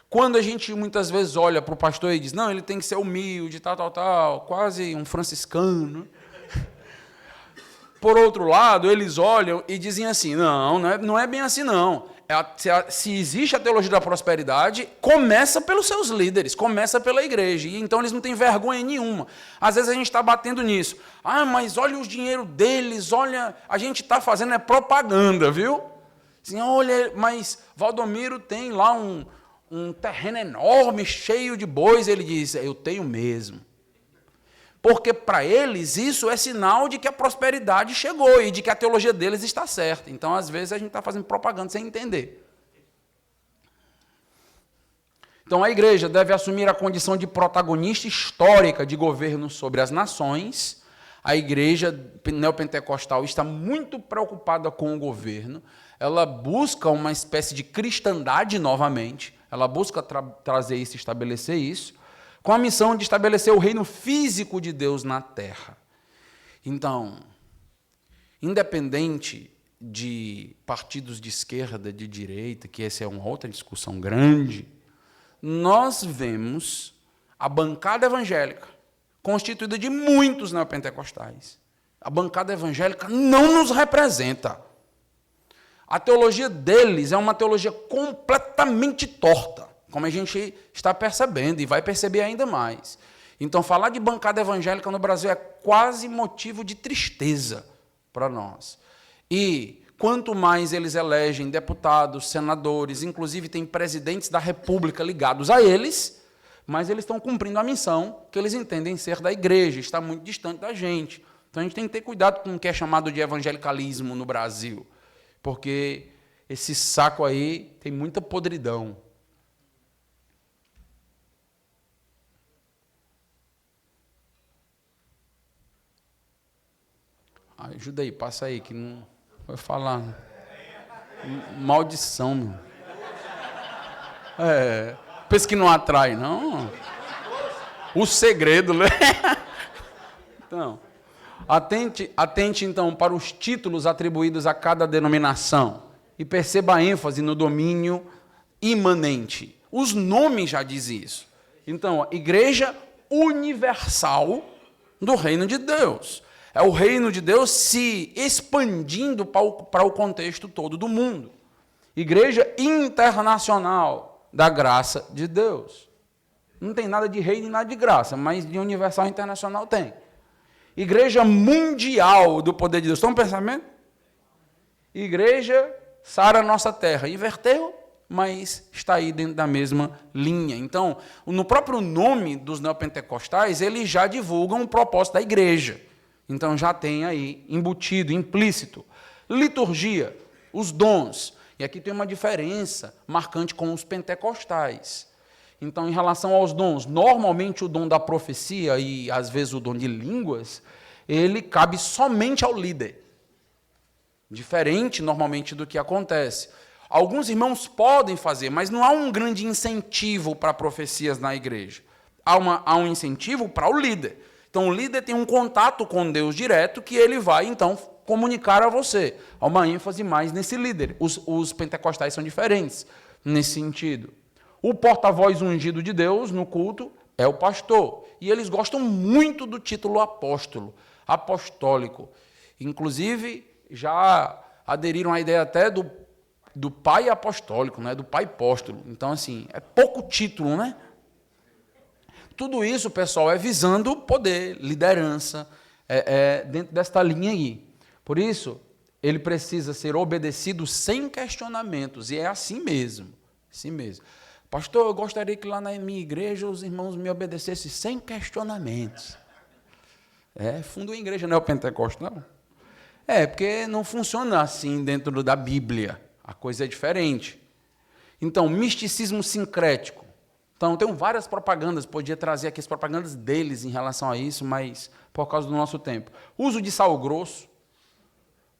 Quando a gente muitas vezes olha para o pastor e diz, não, ele tem que ser humilde, tal, quase um franciscano. Por outro lado, eles olham e dizem assim, não é bem assim não. Se existe a teologia da prosperidade, começa pelos seus líderes, começa pela igreja. E então eles não têm vergonha nenhuma. Às vezes a gente está batendo nisso. Mas olha o dinheiro deles, olha, a gente está fazendo propaganda, viu? Assim, olha, mas Valdomiro tem lá um terreno enorme, cheio de bois. Ele diz, eu tenho mesmo. Porque para eles isso é sinal de que a prosperidade chegou e de que a teologia deles está certa. Então, às vezes, a gente está fazendo propaganda sem entender. Então, a igreja deve assumir a condição de protagonista histórica de governo sobre as nações. A igreja neopentecostal está muito preocupada com o governo. Ela busca uma espécie de cristandade novamente. ela busca trazer isso, estabelecer isso, com a missão de estabelecer o reino físico de Deus na terra. Então, independente de partidos de esquerda, de direita, que essa é uma outra discussão grande, nós vemos a bancada evangélica, constituída de muitos neopentecostais. A bancada evangélica não nos representa. A teologia deles é uma teologia completamente torta, como a gente está percebendo e vai perceber ainda mais. Então, falar de bancada evangélica no Brasil é quase motivo de tristeza para nós. E quanto mais eles elegem deputados, senadores, inclusive tem presidentes da República ligados a eles, mais eles estão cumprindo a missão que eles entendem ser da igreja, está muito distante da gente. Então, a gente tem que ter cuidado com o que é chamado de evangelicalismo no Brasil, porque esse saco aí tem muita podridão. Ajuda aí, passa aí, que não vai falar. Maldição, meu. Pensa que não atrai, não. O segredo, né? Então, atente então para os títulos atribuídos a cada denominação e perceba a ênfase no domínio imanente. Os nomes já dizem isso. Então, Igreja Universal do Reino de Deus. É o reino de Deus se expandindo para o contexto todo do mundo. Igreja Internacional da Graça de Deus. Não tem nada de reino e nada de graça, mas de universal e internacional tem. Igreja Mundial do Poder de Deus. Estão pensando? Igreja Sara Nossa Terra. Inverteu, mas está aí dentro da mesma linha. Então, no próprio nome dos neopentecostais, eles já divulgam o propósito da igreja. Então, já tem aí embutido, implícito. Liturgia, os dons. E aqui tem uma diferença marcante com os pentecostais. Então, em relação aos dons, normalmente o dom da profecia e, às vezes, o dom de línguas, ele cabe somente ao líder. Diferente, normalmente, do que acontece. Alguns irmãos podem fazer, mas não há um grande incentivo para profecias na igreja. Há um incentivo para o líder. Então, o líder tem um contato com Deus direto que ele vai, então, comunicar a você. Há uma ênfase mais nesse líder. Os pentecostais são diferentes nesse sentido. O porta-voz ungido de Deus no culto é o pastor. E eles gostam muito do título apóstolo, apostólico. Inclusive, já aderiram à ideia até do pai apostólico, né? Do pai apóstolo. Então, assim, é pouco título, né? Tudo isso, pessoal, é visando poder, liderança, dentro desta linha aí. Por isso, ele precisa ser obedecido sem questionamentos, e é assim mesmo, assim mesmo. Pastor, eu gostaria que lá na minha igreja os irmãos me obedecessem sem questionamentos. Fundou a igreja neopentecostal? Porque não funciona assim dentro da Bíblia, a coisa é diferente. Então, misticismo sincrético. Então, tem várias propagandas, podia trazer aqui as propagandas deles em relação a isso, mas por causa do nosso tempo. Uso de sal grosso,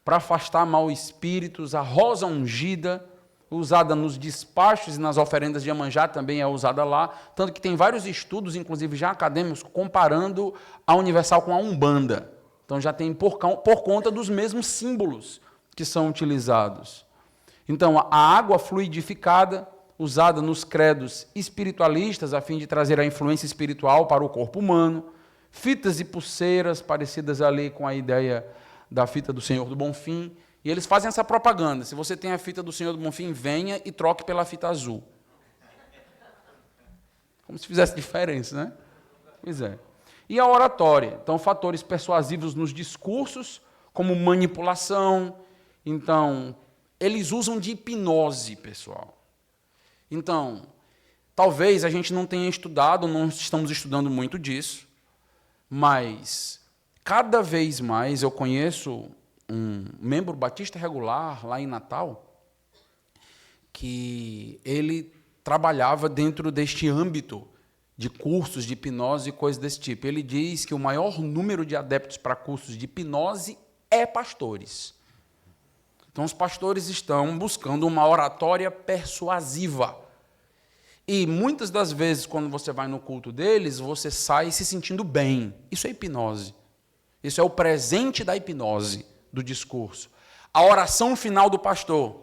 para afastar maus espíritos, a rosa ungida, usada nos despachos e nas oferendas de Iemanjá, também é usada lá, tanto que tem vários estudos, inclusive já acadêmicos, comparando a Universal com a Umbanda. Então, já tem por conta dos mesmos símbolos que são utilizados. Então, a água fluidificada, usada nos credos espiritualistas, a fim de trazer a influência espiritual para o corpo humano, fitas e pulseiras, parecidas ali com a ideia da fita do Senhor do Bonfim, e eles fazem essa propaganda. Se você tem a fita do Senhor do Bonfim, venha e troque pela fita azul. Como se fizesse diferença, né? Pois é. E a oratória. Então, fatores persuasivos nos discursos, como manipulação. Então, eles usam de hipnose, pessoal. Então, talvez a gente não tenha estudado, não estamos estudando muito disso, mas cada vez mais eu conheço um membro batista regular lá em Natal, que ele trabalhava dentro deste âmbito de cursos de hipnose e coisas desse tipo. Ele diz que o maior número de adeptos para cursos de hipnose é pastores. Então, os pastores estão buscando uma oratória persuasiva. E muitas das vezes, quando você vai no culto deles, você sai se sentindo bem. Isso é hipnose. Isso é o presente da hipnose, do discurso. A oração final do pastor.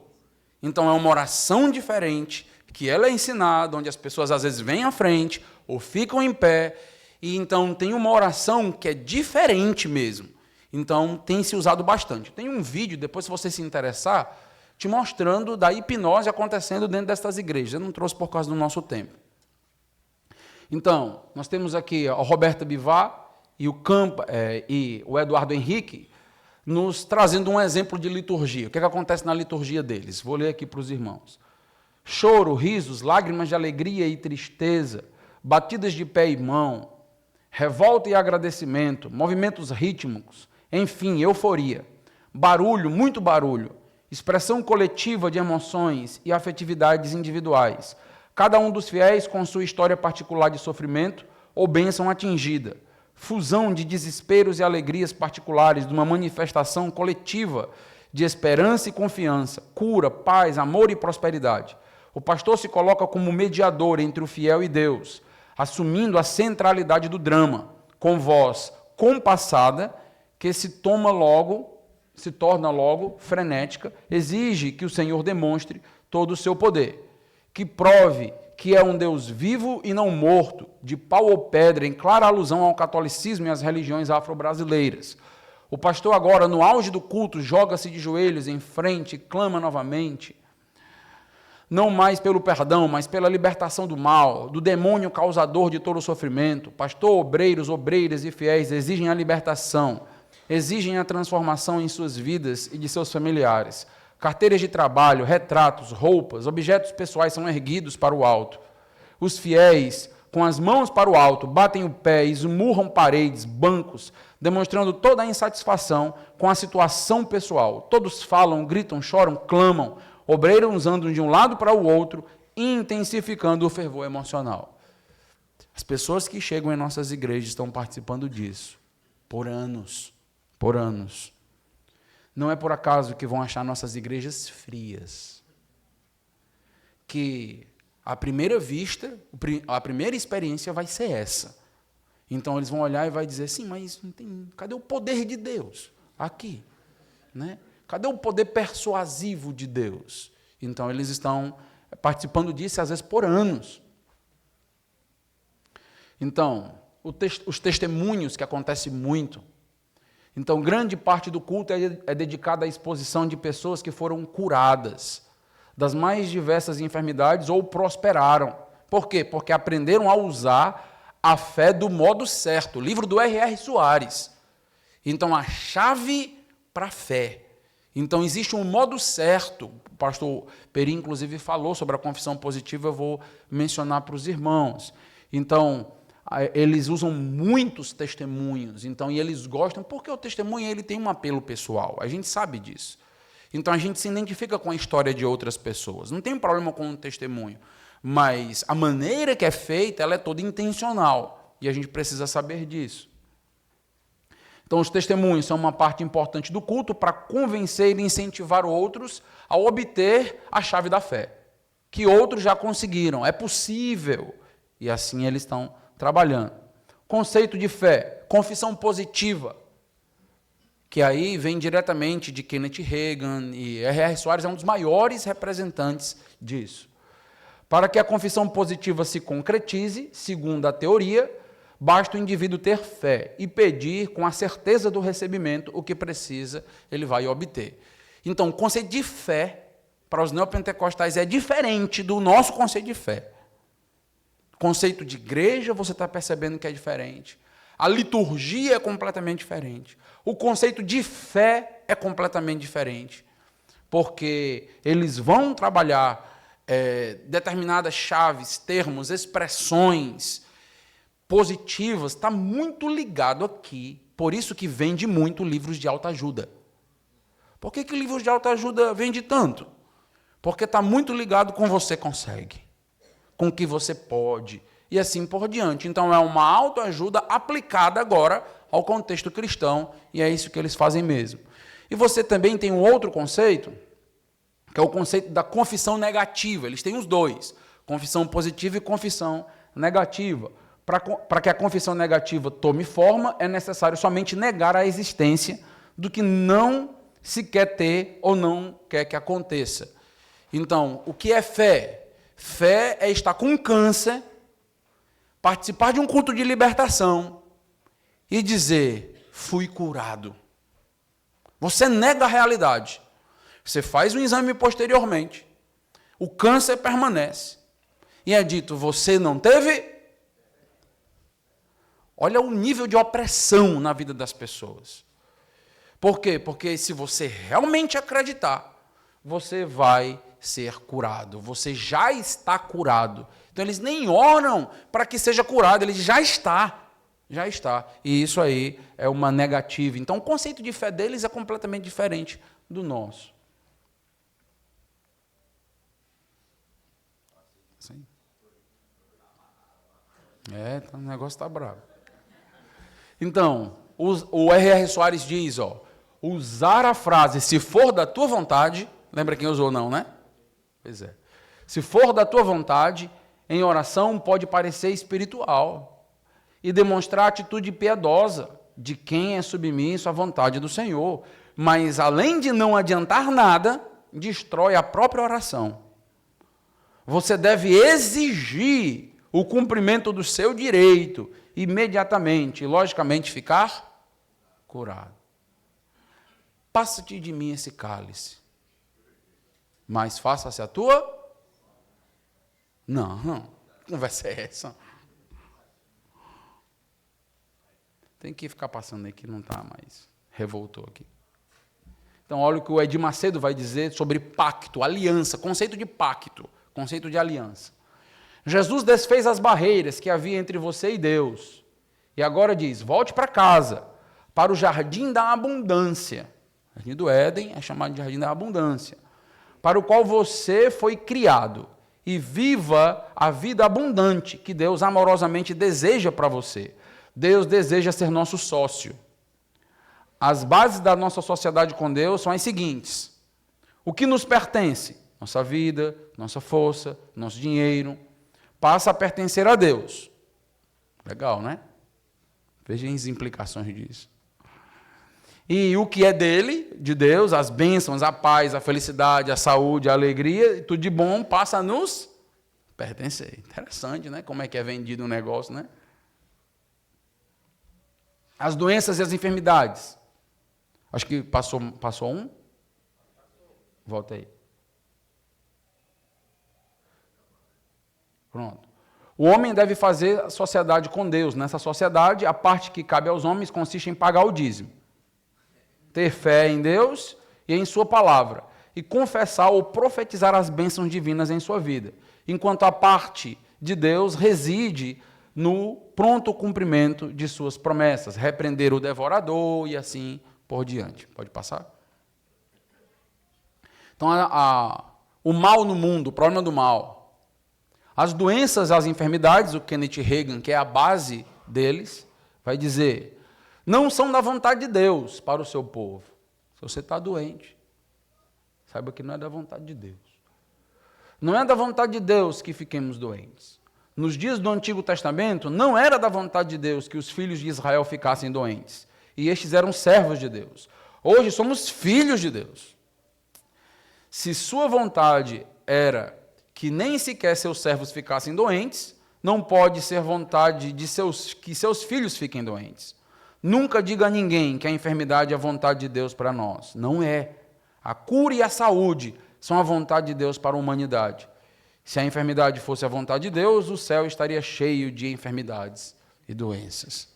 Então, é uma oração diferente, que ela é ensinada, onde as pessoas às vezes vêm à frente, ou ficam em pé, e então tem uma oração que é diferente mesmo. Então, tem se usado bastante. Tem um vídeo, depois se você se interessar, te mostrando da hipnose acontecendo dentro destas igrejas. Eu não trouxe por causa do nosso tempo. Então, nós temos aqui a Roberta Bivar e o Eduardo Henrique nos trazendo um exemplo de liturgia. O que acontece na liturgia deles? Vou ler aqui para os irmãos. Choro, risos, lágrimas de alegria e tristeza, batidas de pé e mão, revolta e agradecimento, movimentos rítmicos, enfim, euforia, barulho, muito barulho, expressão coletiva de emoções e afetividades individuais, cada um dos fiéis com sua história particular de sofrimento ou bênção atingida, fusão de desesperos e alegrias particulares de uma manifestação coletiva de esperança e confiança, cura, paz, amor e prosperidade. O pastor se coloca como mediador entre o fiel e Deus, assumindo a centralidade do drama, com voz compassada, que se torna logo frenética, exige que o Senhor demonstre todo o seu poder, que prove que é um Deus vivo e não morto, de pau ou pedra, em clara alusão ao catolicismo e às religiões afro-brasileiras. O pastor agora, no auge do culto, joga-se de joelhos em frente e clama novamente, não mais pelo perdão, mas pela libertação do mal, do demônio causador de todo o sofrimento. Pastor, obreiros, obreiras e fiéis exigem a libertação, exigem a transformação em suas vidas e de seus familiares. Carteiras de trabalho, retratos, roupas, objetos pessoais são erguidos para o alto. Os fiéis, com as mãos para o alto, batem o pé, esmurram paredes, bancos, demonstrando toda a insatisfação com a situação pessoal. Todos falam, gritam, choram, clamam, obreiros andam de um lado para o outro, intensificando o fervor emocional. As pessoas que chegam em nossas igrejas estão participando disso por anos. Por anos. Não é por acaso que vão achar nossas igrejas frias. Que à primeira vista, a primeira experiência vai ser essa. Então eles vão olhar e vai dizer, sim, mas não tem, cadê o poder de Deus aqui? Né? Cadê o poder persuasivo de Deus? Então eles estão participando disso, às vezes por anos. Então, os testemunhos, que acontece muito. Então, grande parte do culto é dedicada à exposição de pessoas que foram curadas das mais diversas enfermidades ou prosperaram. Por quê? Porque aprenderam a usar a fé do modo certo. Livro do R.R. Soares. Então, a chave para a fé. Então, existe um modo certo. O pastor Peri, inclusive, falou sobre a confissão positiva, eu vou mencionar para os irmãos. Então, eles usam muitos testemunhos, então, e eles gostam, porque o testemunho ele tem um apelo pessoal, a gente sabe disso. Então, a gente se identifica com a história de outras pessoas. Não tem problema com o testemunho, mas a maneira que é feita, ela é toda intencional, e a gente precisa saber disso. Então, os testemunhos são uma parte importante do culto para convencer e incentivar outros a obter a chave da fé, que outros já conseguiram, é possível, e assim eles estão trabalhando. Conceito de fé, confissão positiva, que aí vem diretamente de Kenneth Hagin, e R.R. Soares é um dos maiores representantes disso. Para que a confissão positiva se concretize, segundo a teoria, basta o indivíduo ter fé e pedir com a certeza do recebimento o que precisa, ele vai obter. Então, o conceito de fé, para os neopentecostais, é diferente do nosso conceito de fé. Conceito de igreja, você está percebendo que é diferente. A liturgia é completamente diferente. O conceito de fé é completamente diferente. Porque eles vão trabalhar determinadas chaves, termos, expressões positivas. Está muito ligado aqui. Por isso que vende muito livros de autoajuda. Por que livros de autoajuda vende tanto? Porque está muito ligado com você consegue, com o que você pode, e assim por diante. Então, é uma autoajuda aplicada agora ao contexto cristão, e é isso que eles fazem mesmo. E você também tem um outro conceito, que é o conceito da confissão negativa. Eles têm os dois. Confissão positiva e confissão negativa. Para que a confissão negativa tome forma, é necessário somente negar a existência do que não se quer ter ou não quer que aconteça. Então, o que é fé? Fé é estar com câncer, participar de um culto de libertação e dizer, fui curado. Você nega a realidade. Você faz um exame posteriormente. O câncer permanece. E é dito, você não teve? Olha o nível de opressão na vida das pessoas. Por quê? Porque se você realmente acreditar, você vai ser curado. Você já está curado. Então eles nem oram para que seja curado, ele já está. Já está. E isso aí é uma negativa. Então o conceito de fé deles é completamente diferente do nosso. Sim. O negócio está bravo. Então, o R.R. Soares diz, usar a frase, se for da tua vontade, lembra quem usou não, né? Pois é. Se for da tua vontade, em oração pode parecer espiritual e demonstrar atitude piedosa de quem é submisso à vontade do Senhor, mas além de não adiantar nada, destrói a própria oração. Você deve exigir o cumprimento do seu direito imediatamente e, logicamente, ficar curado. Passa-te de mim esse cálice, mas faça-se a tua... Não, que conversa é essa? Tem que ficar passando aí que não está mais. Revoltou aqui. Então, olha o que o Edir Macedo vai dizer sobre pacto, aliança, conceito de pacto, conceito de aliança. Jesus desfez as barreiras que havia entre você e Deus. E agora diz, volte para casa, para o jardim da abundância. O jardim do Éden é chamado de jardim da abundância. Para o qual você foi criado. E viva a vida abundante que Deus amorosamente deseja para você. Deus deseja ser nosso sócio. As bases da nossa sociedade com Deus são as seguintes. O que nos pertence? Nossa vida, nossa força, nosso dinheiro, passa a pertencer a Deus. Legal, né? Vejam as implicações disso. E o que é dele, de Deus, as bênçãos, a paz, a felicidade, a saúde, a alegria, tudo de bom passa a nos pertencer. Interessante, né? Como é que é vendido um negócio, né? As doenças e as enfermidades. Acho que passou um. Volta aí. Pronto. O homem deve fazer a sociedade com Deus. Nessa sociedade, a parte que cabe aos homens consiste em pagar o dízimo. Ter fé em Deus e em sua palavra. E confessar ou profetizar as bênçãos divinas em sua vida. Enquanto a parte de Deus reside no pronto cumprimento de suas promessas. Repreender o devorador e assim por diante. Pode passar? Então, o mal no mundo, o problema do mal. As doenças, as enfermidades, o Kenneth Hagin, que é a base deles, vai dizer, não são da vontade de Deus para o seu povo. Se você está doente, saiba que não é da vontade de Deus. Não é da vontade de Deus que fiquemos doentes. Nos dias do Antigo Testamento, não era da vontade de Deus que os filhos de Israel ficassem doentes. E estes eram servos de Deus. Hoje somos filhos de Deus. Se sua vontade era que nem sequer seus servos ficassem doentes, não pode ser vontade de que seus filhos fiquem doentes. Nunca diga a ninguém que a enfermidade é a vontade de Deus para nós. Não é. A cura e a saúde são a vontade de Deus para a humanidade. Se a enfermidade fosse a vontade de Deus, o céu estaria cheio de enfermidades e doenças.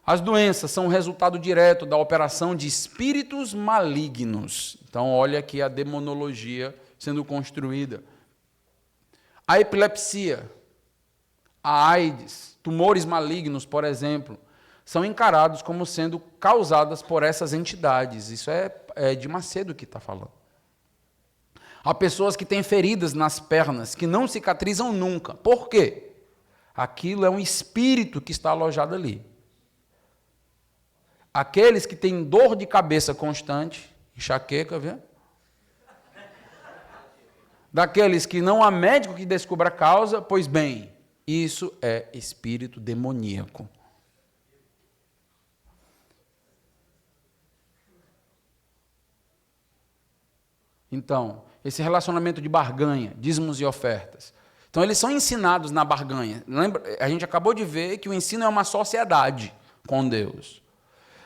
As doenças são o resultado direto da operação de espíritos malignos. Então, olha aqui a demonologia sendo construída. A epilepsia, a AIDS, tumores malignos, por exemplo, são encarados como sendo causadas por essas entidades. Isso é de Macedo que está falando. Há pessoas que têm feridas nas pernas, que não cicatrizam nunca. Por quê? Aquilo é um espírito que está alojado ali. Aqueles que têm dor de cabeça constante, enxaqueca, viu? daqueles que não há médico que descubra a causa, pois bem, isso é espírito demoníaco. Então, esse relacionamento de barganha, dízimos e ofertas. Então, eles são ensinados na barganha. Lembra? A gente acabou de ver que o ensino é uma sociedade com Deus.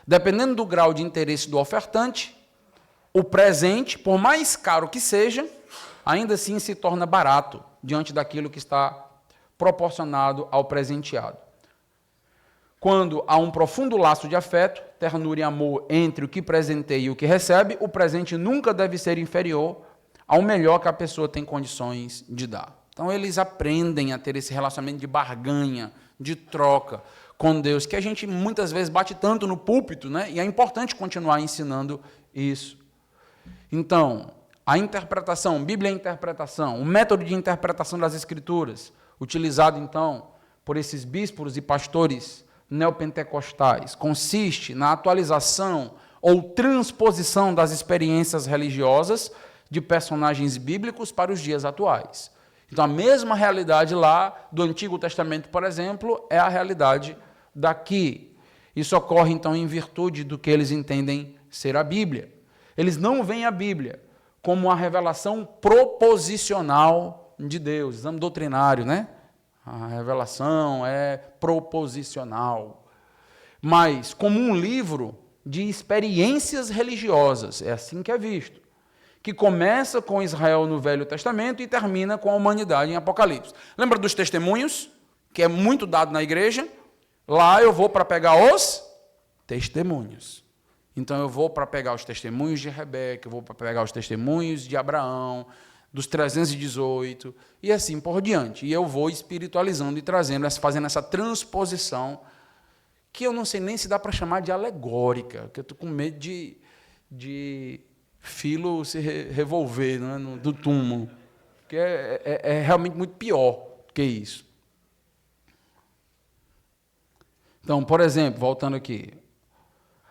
Dependendo do grau de interesse do ofertante, o presente, por mais caro que seja, ainda assim se torna barato diante daquilo que está proporcionado ao presenteado. Quando há um profundo laço de afeto, ternura e amor entre o que presenteia e o que recebe, o presente nunca deve ser inferior ao melhor que a pessoa tem condições de dar. Então, eles aprendem a ter esse relacionamento de barganha, de troca com Deus, que a gente muitas vezes bate tanto no púlpito, né? E é importante continuar ensinando isso. Então, a interpretação, Bíblia é interpretação, o método de interpretação das Escrituras, utilizado, então, por esses bispos e pastores neopentecostais, consiste na atualização ou transposição das experiências religiosas de personagens bíblicos para os dias atuais. Então, a mesma realidade lá do Antigo Testamento, por exemplo, é a realidade daqui. Isso ocorre, então, em virtude do que eles entendem ser a Bíblia. Eles não veem a Bíblia como uma revelação proposicional de Deus, exame doutrinário, né? A revelação é proposicional. Mas como um livro de experiências religiosas, é assim que é visto, que começa com Israel no Velho Testamento e termina com a humanidade em Apocalipse. Lembra dos testemunhos, que é muito dado na igreja? Lá eu vou para pegar os testemunhos. Então eu vou para pegar os testemunhos de Rebeca, eu vou para pegar os testemunhos de Abraão, dos 318, e assim por diante. E eu vou espiritualizando e trazendo, fazendo essa transposição, que eu não sei nem se dá para chamar de alegórica, que eu estou com medo de filo se revolver, né, do túmulo, que é realmente muito pior que isso. Então, por exemplo, voltando aqui,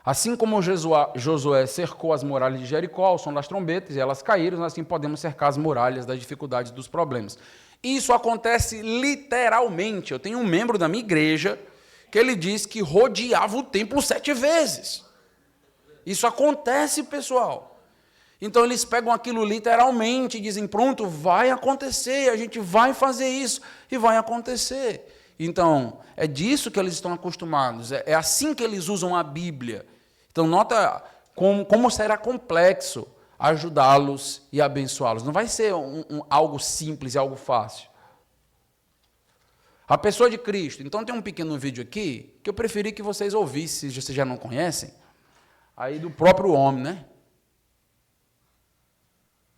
assim como Josué cercou as muralhas de Jericó ao som das trombetas e elas caíram, nós assim podemos cercar as muralhas das dificuldades dos problemas. Isso acontece literalmente. Eu tenho um membro da minha igreja que ele diz que rodeava o templo 7 vezes. Isso acontece, pessoal. Então, eles pegam aquilo literalmente e dizem, pronto, vai acontecer, a gente vai fazer isso, e vai acontecer. Então, é disso que eles estão acostumados, é assim que eles usam a Bíblia. Então, nota como será complexo ajudá-los e abençoá-los. Não vai ser algo simples e algo fácil. A pessoa de Cristo. Então, tem um pequeno vídeo aqui, que eu preferi que vocês ouvissem, se vocês já não conhecem, aí do próprio homem, né?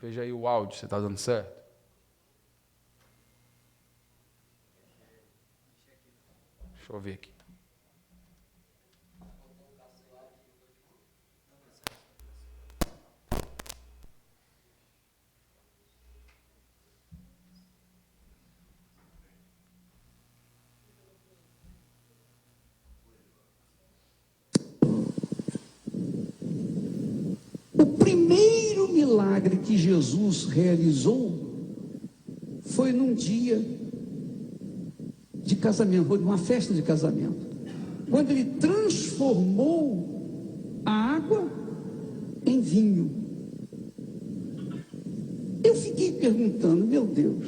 Veja aí o áudio, você está dando certo? Deixa eu ver aqui. O primeiro milagre que Jesus realizou foi num dia de casamento, foi numa festa de casamento, quando ele transformou a água em vinho. Eu fiquei perguntando, meu Deus,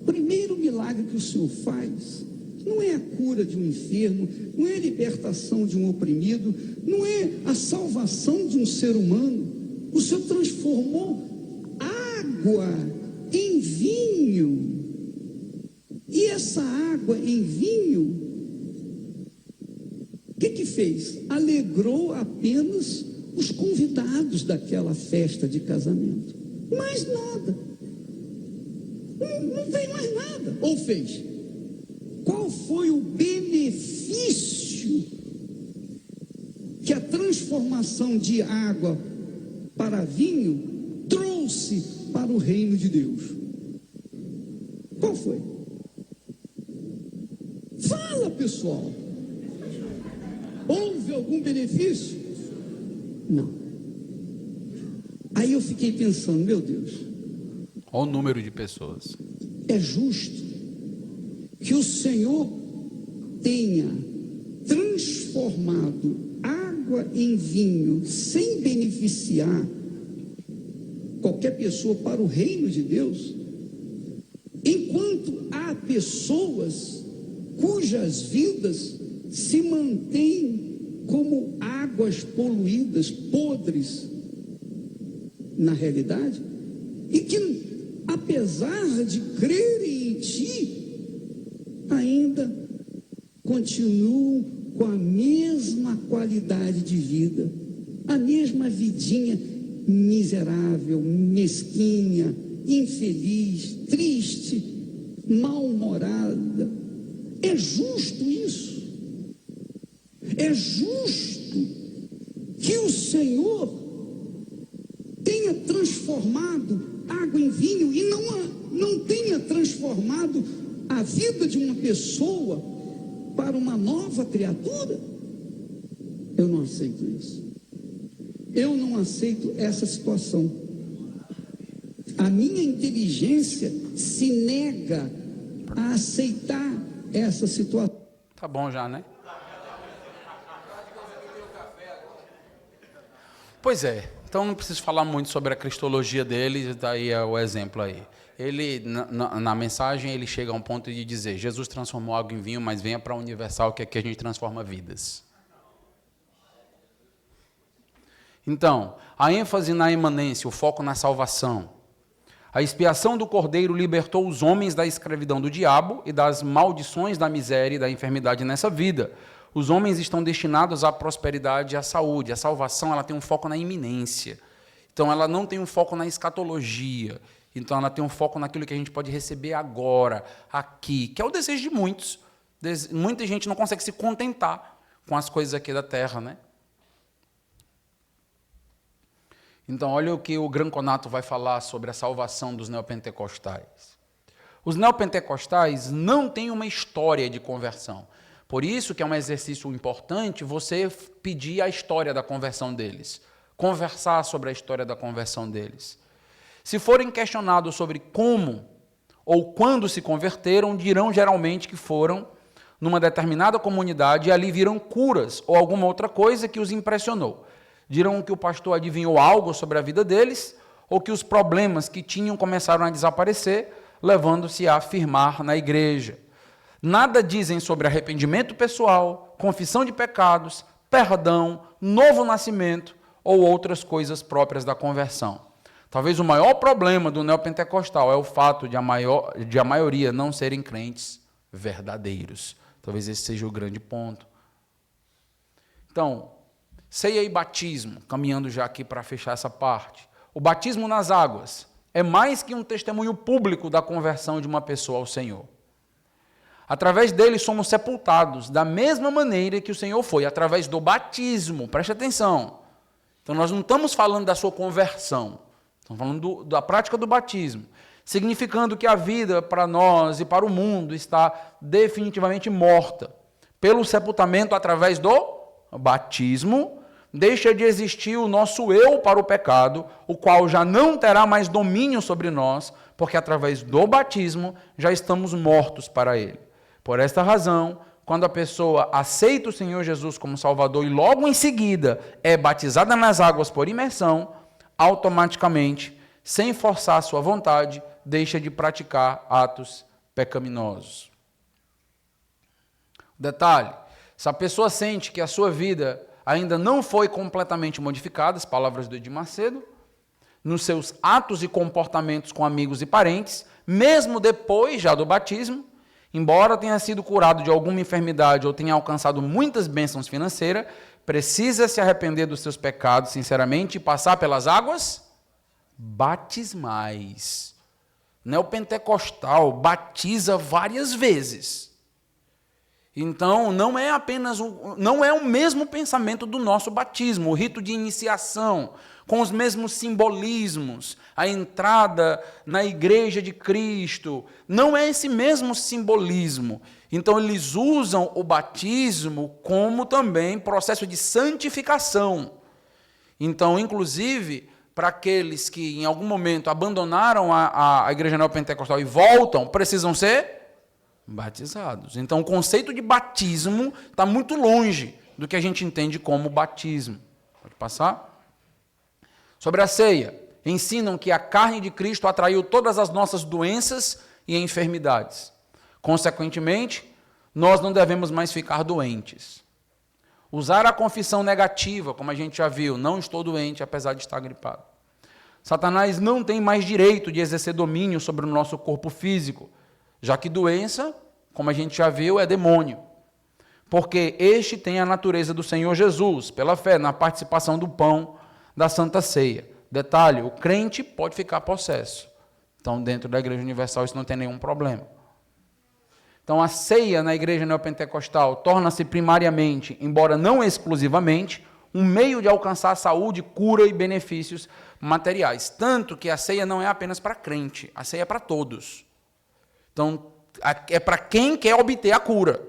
o primeiro milagre que o Senhor faz não é a cura de um enfermo, não é a libertação de um oprimido, não é a salvação de um ser humano. O Senhor transformou água em vinho. E essa água em vinho, o que fez? Alegrou apenas os convidados daquela festa de casamento. Mais nada. Não fez mais nada. Ou fez? Qual foi o benefício que a transformação de água para vinho trouxe para o reino de Deus? Qual foi? Fala, pessoal. Houve algum benefício? Não. Aí eu fiquei pensando, meu Deus, Olha o número de pessoas. É justo que o Senhor tenha transformado água em vinho sem beneficiar qualquer pessoa para o reino de Deus, enquanto há pessoas cujas vidas se mantêm como águas poluídas, podres, na realidade, e que, apesar de crerem em Ti, ainda continuam com a mesma qualidade de vida, a mesma vidinha miserável, mesquinha, infeliz, triste, mal-humorada. É justo isso? É justo que o Senhor tenha transformado água em vinho e não tenha transformado a vida de uma pessoa para uma nova criatura? Eu não aceito isso. Eu não aceito essa situação. A minha inteligência se nega a aceitar essa situação. Tá bom já, né? Pois é, então não preciso falar muito sobre a cristologia dele, daí é o exemplo aí. Ele, na mensagem, ele chega a um ponto de dizer, Jesus transformou água em vinho, mas venha para a Universal, que aqui a gente transforma vidas. Então, a ênfase na imanência, o foco na salvação. A expiação do Cordeiro libertou os homens da escravidão do diabo e das maldições da miséria e da enfermidade nessa vida. Os homens estão destinados à prosperidade e à saúde. A salvação, ela tem um foco na iminência. Então, ela não tem um foco na escatologia. Então, ela tem um foco naquilo que a gente pode receber agora, aqui, que é o desejo de muitos. Muita gente não consegue se contentar com as coisas aqui da terra, né? Então, olha o que o Granconato vai falar sobre a salvação dos neopentecostais. Os neopentecostais não têm uma história de conversão. Por isso que é um exercício importante você pedir a história da conversão deles, conversar sobre a história da conversão deles. Se forem questionados sobre como ou quando se converteram, dirão geralmente que foram numa determinada comunidade e ali viram curas ou alguma outra coisa que os impressionou. Dirão que o pastor adivinhou algo sobre a vida deles, ou que os problemas que tinham começaram a desaparecer, levando-se a afirmar na igreja. Nada dizem sobre arrependimento pessoal, confissão de pecados, perdão, novo nascimento ou outras coisas próprias da conversão. Talvez o maior problema do neopentecostal é o fato de a maioria não serem crentes verdadeiros. Talvez esse seja o grande ponto. Então, ceia e batismo, caminhando já aqui para fechar essa parte. O batismo nas águas é mais que um testemunho público da conversão de uma pessoa ao Senhor. Através dele somos sepultados da mesma maneira que o Senhor foi, através do batismo. Preste atenção. Então nós não estamos falando da sua conversão, estamos falando da prática do batismo, significando que a vida para nós e para o mundo está definitivamente morta. Pelo sepultamento através do batismo, deixa de existir o nosso eu para o pecado, o qual já não terá mais domínio sobre nós, porque através do batismo já estamos mortos para ele. Por esta razão, quando a pessoa aceita o Senhor Jesus como Salvador e logo em seguida é batizada nas águas por imersão, automaticamente, sem forçar a sua vontade, deixa de praticar atos pecaminosos. Detalhe: se a pessoa sente que a sua vida ainda não foi completamente modificada, as palavras do Edir Macedo, nos seus atos e comportamentos com amigos e parentes, mesmo depois já do batismo, embora tenha sido curado de alguma enfermidade ou tenha alcançado muitas bênçãos financeiras, precisa se arrepender dos seus pecados sinceramente e passar pelas águas batismais. Neopentecostal batiza várias vezes. Então, não é o mesmo pensamento do nosso batismo, o rito de iniciação, com os mesmos simbolismos, a entrada na igreja de Cristo, não é esse mesmo simbolismo. Então, eles usam o batismo como também processo de santificação. Então, inclusive, para aqueles que em algum momento abandonaram a igreja neopentecostal e voltam, precisam ser batizados. Então, o conceito de batismo está muito longe do que a gente entende como batismo. Pode passar? Sobre a ceia, ensinam que a carne de Cristo atraiu todas as nossas doenças e enfermidades. Consequentemente, nós não devemos mais ficar doentes. Usar a confissão negativa, como a gente já viu, não estou doente, apesar de estar gripado. Satanás não tem mais direito de exercer domínio sobre o nosso corpo físico, já que doença, como a gente já viu, é demônio. Porque este tem a natureza do Senhor Jesus, pela fé, na participação do pão da Santa Ceia. Detalhe, o crente pode ficar possesso. Então, dentro da Igreja Universal, isso não tem nenhum problema. Então, a ceia na Igreja Neopentecostal torna-se primariamente, embora não exclusivamente, um meio de alcançar saúde, cura e benefícios materiais. Tanto que a ceia não é apenas para crente, a ceia é para todos. Então, é para quem quer obter a cura.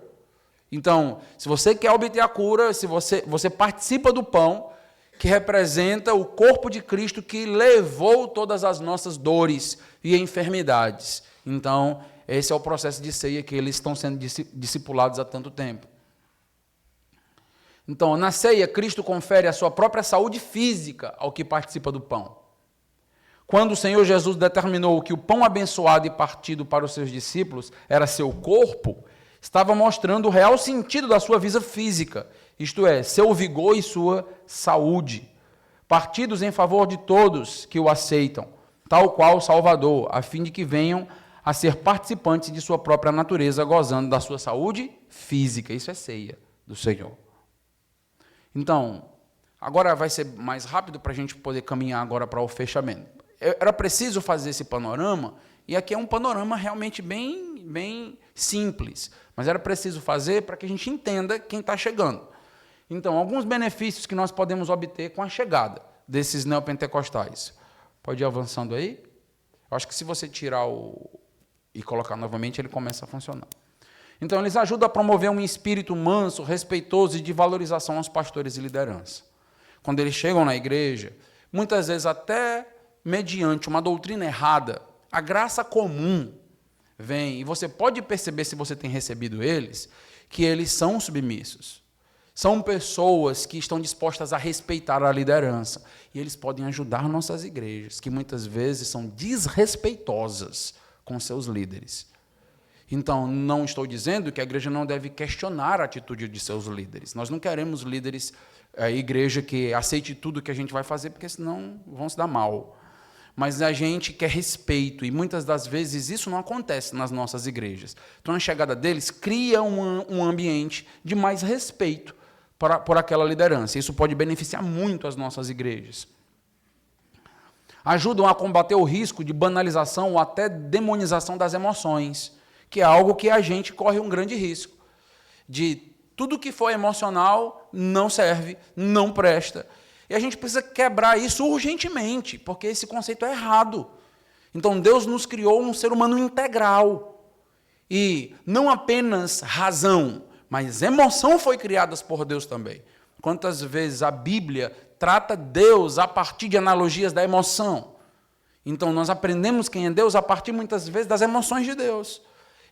Então, se você quer obter a cura, se você participa do pão, que representa o corpo de Cristo que levou todas as nossas dores e enfermidades. Então, esse é o processo de ceia que eles estão sendo discipulados há tanto tempo. Então, na ceia, Cristo confere a sua própria saúde física ao que participa do pão. Quando o Senhor Jesus determinou que o pão abençoado e partido para os seus discípulos era seu corpo, estava mostrando o real sentido da sua vida física, isto é, seu vigor e sua saúde, partidos em favor de todos que o aceitam, tal qual o Salvador, a fim de que venham a ser participantes de sua própria natureza, gozando da sua saúde física. Isso é ceia do Senhor. Então, agora vai ser mais rápido para a gente poder caminhar agora para o fechamento. Era preciso fazer esse panorama, e aqui é um panorama realmente bem simples, mas era preciso fazer para que a gente entenda quem está chegando. Então, alguns benefícios que nós podemos obter com a chegada desses neopentecostais. Pode ir avançando aí? Eu acho que se você tirar e colocar novamente, ele começa a funcionar. Então, eles ajudam a promover um espírito manso, respeitoso e de valorização aos pastores e liderança. Quando eles chegam na igreja, muitas vezes até mediante uma doutrina errada, a graça comum vem, e você pode perceber, se você tem recebido eles, que eles são submissos. São pessoas que estão dispostas a respeitar a liderança. E eles podem ajudar nossas igrejas, que muitas vezes são desrespeitosas com seus líderes. Então, não estou dizendo que a igreja não deve questionar a atitude de seus líderes. Nós não queremos líderes, a igreja que aceite tudo que a gente vai fazer, porque senão vão se dar mal. Mas a gente quer respeito, e muitas das vezes isso não acontece nas nossas igrejas. Então, a chegada deles cria um ambiente de mais respeito por aquela liderança. Isso pode beneficiar muito as nossas igrejas. Ajudam a combater o risco de banalização ou até demonização das emoções, que é algo que a gente corre um grande risco. De tudo que for emocional não serve, não presta. E a gente precisa quebrar isso urgentemente, porque esse conceito é errado. Então, Deus nos criou um ser humano integral. E não apenas razão, mas emoção foi criada por Deus também. Quantas vezes a Bíblia trata Deus a partir de analogias da emoção? Então, nós aprendemos quem é Deus a partir, muitas vezes, das emoções de Deus.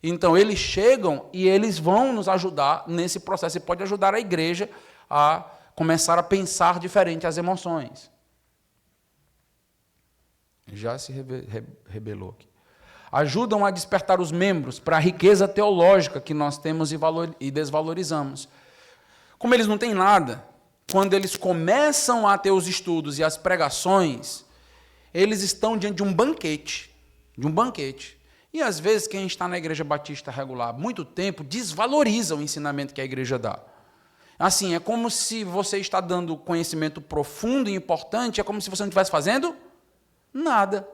Então, eles chegam e eles vão nos ajudar nesse processo. E pode ajudar a igreja a começar a pensar diferente as emoções. Já se rebelou aqui. Ajudam a despertar os membros para a riqueza teológica que nós temos e desvalorizamos. Como eles não têm nada, quando eles começam a ter os estudos e as pregações, eles estão diante de um banquete. E, às vezes, quem está na Igreja Batista regular há muito tempo desvaloriza o ensinamento que a igreja dá. Assim, é como se você está dando conhecimento profundo e importante, é como se você não estivesse fazendo nada.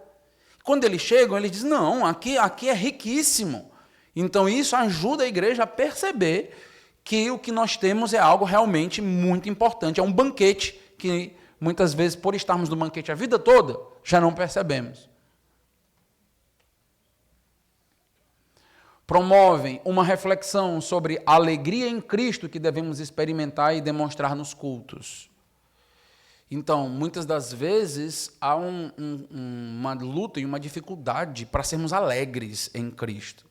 Quando eles chegam, eles dizem, não, aqui é riquíssimo. Então, isso ajuda a igreja a perceber que o que nós temos é algo realmente muito importante. É um banquete que, muitas vezes, por estarmos no banquete a vida toda, já não percebemos. Promovem uma reflexão sobre a alegria em Cristo que devemos experimentar e demonstrar nos cultos. Então, muitas das vezes, há uma luta e uma dificuldade para sermos alegres em Cristo.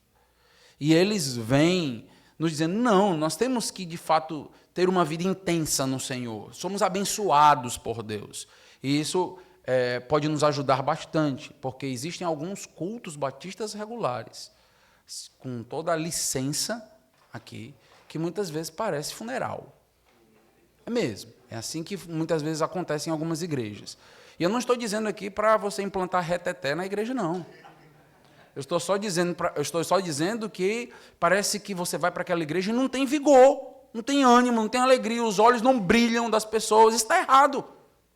E eles vêm nos dizendo, não, nós temos que, de fato, ter uma vida intensa no Senhor. Somos abençoados por Deus. E isso pode nos ajudar bastante, porque existem alguns cultos batistas regulares, com toda a licença aqui, que muitas vezes parece funeral. É mesmo. É assim que muitas vezes acontece em algumas igrejas. E eu não estou dizendo aqui para você implantar reteté na igreja, não. Eu estou só dizendo que parece que você vai para aquela igreja e não tem vigor, não tem ânimo, não tem alegria, os olhos não brilham das pessoas. Isso está errado.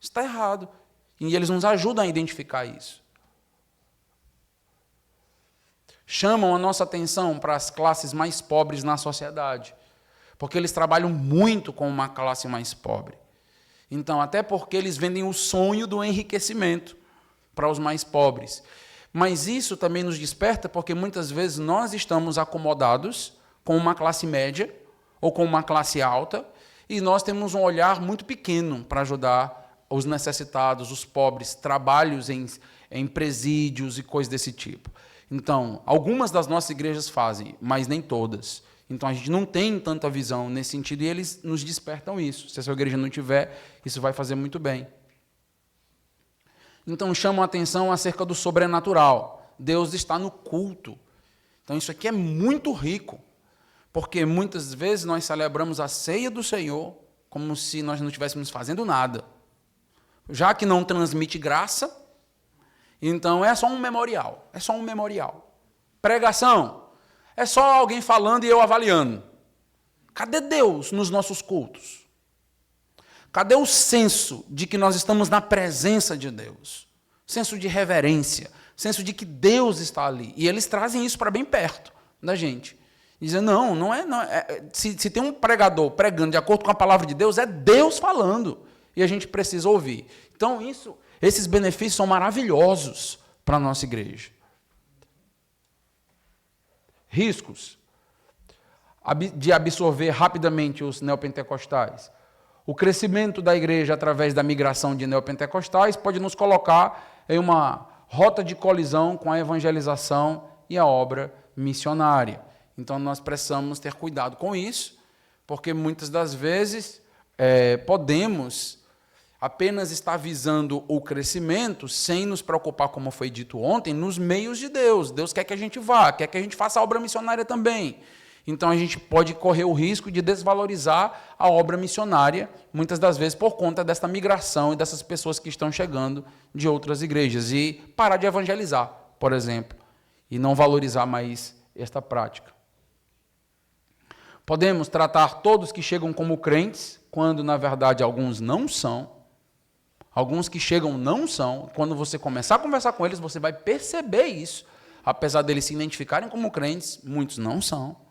Está errado. E eles nos ajudam a identificar isso. Chamam a nossa atenção para as classes mais pobres na sociedade, porque eles trabalham muito com uma classe mais pobre. Então, até porque eles vendem o sonho do enriquecimento para os mais pobres. Mas isso também nos desperta, porque muitas vezes nós estamos acomodados com uma classe média ou com uma classe alta, e nós temos um olhar muito pequeno para ajudar os necessitados, os pobres, trabalhos em presídios e coisas desse tipo. Então, algumas das nossas igrejas fazem, mas nem todas. Então, a gente não tem tanta visão nesse sentido, e eles nos despertam isso. Se a sua igreja não tiver, isso vai fazer muito bem. Então, chamam a atenção acerca do sobrenatural. Deus está no culto. Então, isso aqui é muito rico, porque muitas vezes nós celebramos a ceia do Senhor como se nós não estivéssemos fazendo nada. Já que não transmite graça, então é só um memorial. É só um memorial. Pregação é só alguém falando e eu avaliando. Cadê Deus nos nossos cultos? Cadê o senso de que nós estamos na presença de Deus? Senso de reverência, senso de que Deus está ali. E eles trazem isso para bem perto da gente. Dizem, não é. Se tem um pregador pregando de acordo com a palavra de Deus, é Deus falando. E a gente precisa ouvir. Então, esses benefícios são maravilhosos para a nossa igreja. Riscos de absorver rapidamente os neopentecostais. O crescimento da igreja através da migração de neopentecostais pode nos colocar em uma rota de colisão com a evangelização e a obra missionária. Então, nós precisamos ter cuidado com isso, porque muitas das vezes podemos apenas estar visando o crescimento sem nos preocupar, como foi dito ontem, nos meios de Deus. Deus quer que a gente vá, quer que a gente faça a obra missionária também. Então, a gente pode correr o risco de desvalorizar a obra missionária, muitas das vezes por conta desta migração e dessas pessoas que estão chegando de outras igrejas, e parar de evangelizar, por exemplo, e não valorizar mais esta prática. Podemos tratar todos que chegam como crentes, quando, na verdade, alguns não são. Alguns que chegam não são. Quando você começar a conversar com eles, você vai perceber isso. Apesar deles se identificarem como crentes, muitos não são.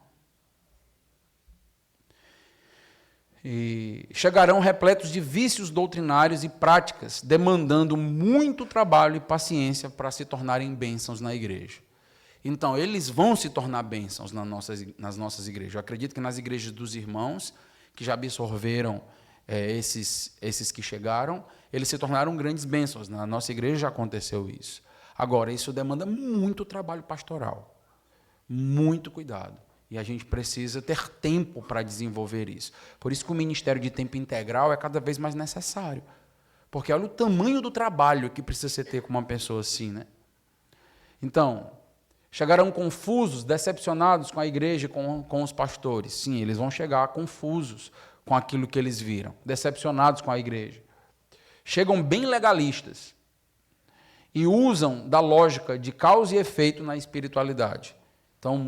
E chegarão repletos de vícios doutrinários e práticas, demandando muito trabalho e paciência para se tornarem bênçãos na igreja. Então, eles vão se tornar bênçãos nas nossas igrejas. Eu acredito que nas igrejas dos irmãos, que já absorveram esses que chegaram, eles se tornaram grandes bênçãos. Na nossa igreja já aconteceu isso. Agora, isso demanda muito trabalho pastoral, muito cuidado. E a gente precisa ter tempo para desenvolver isso. Por isso que o ministério de tempo integral é cada vez mais necessário. Porque olha o tamanho do trabalho que precisa se ter com uma pessoa assim, né? Então, chegarão confusos, decepcionados com a igreja, com os pastores. Sim, eles vão chegar confusos com aquilo que eles viram, decepcionados com a igreja. Chegam bem legalistas e usam da lógica de causa e efeito na espiritualidade. Então,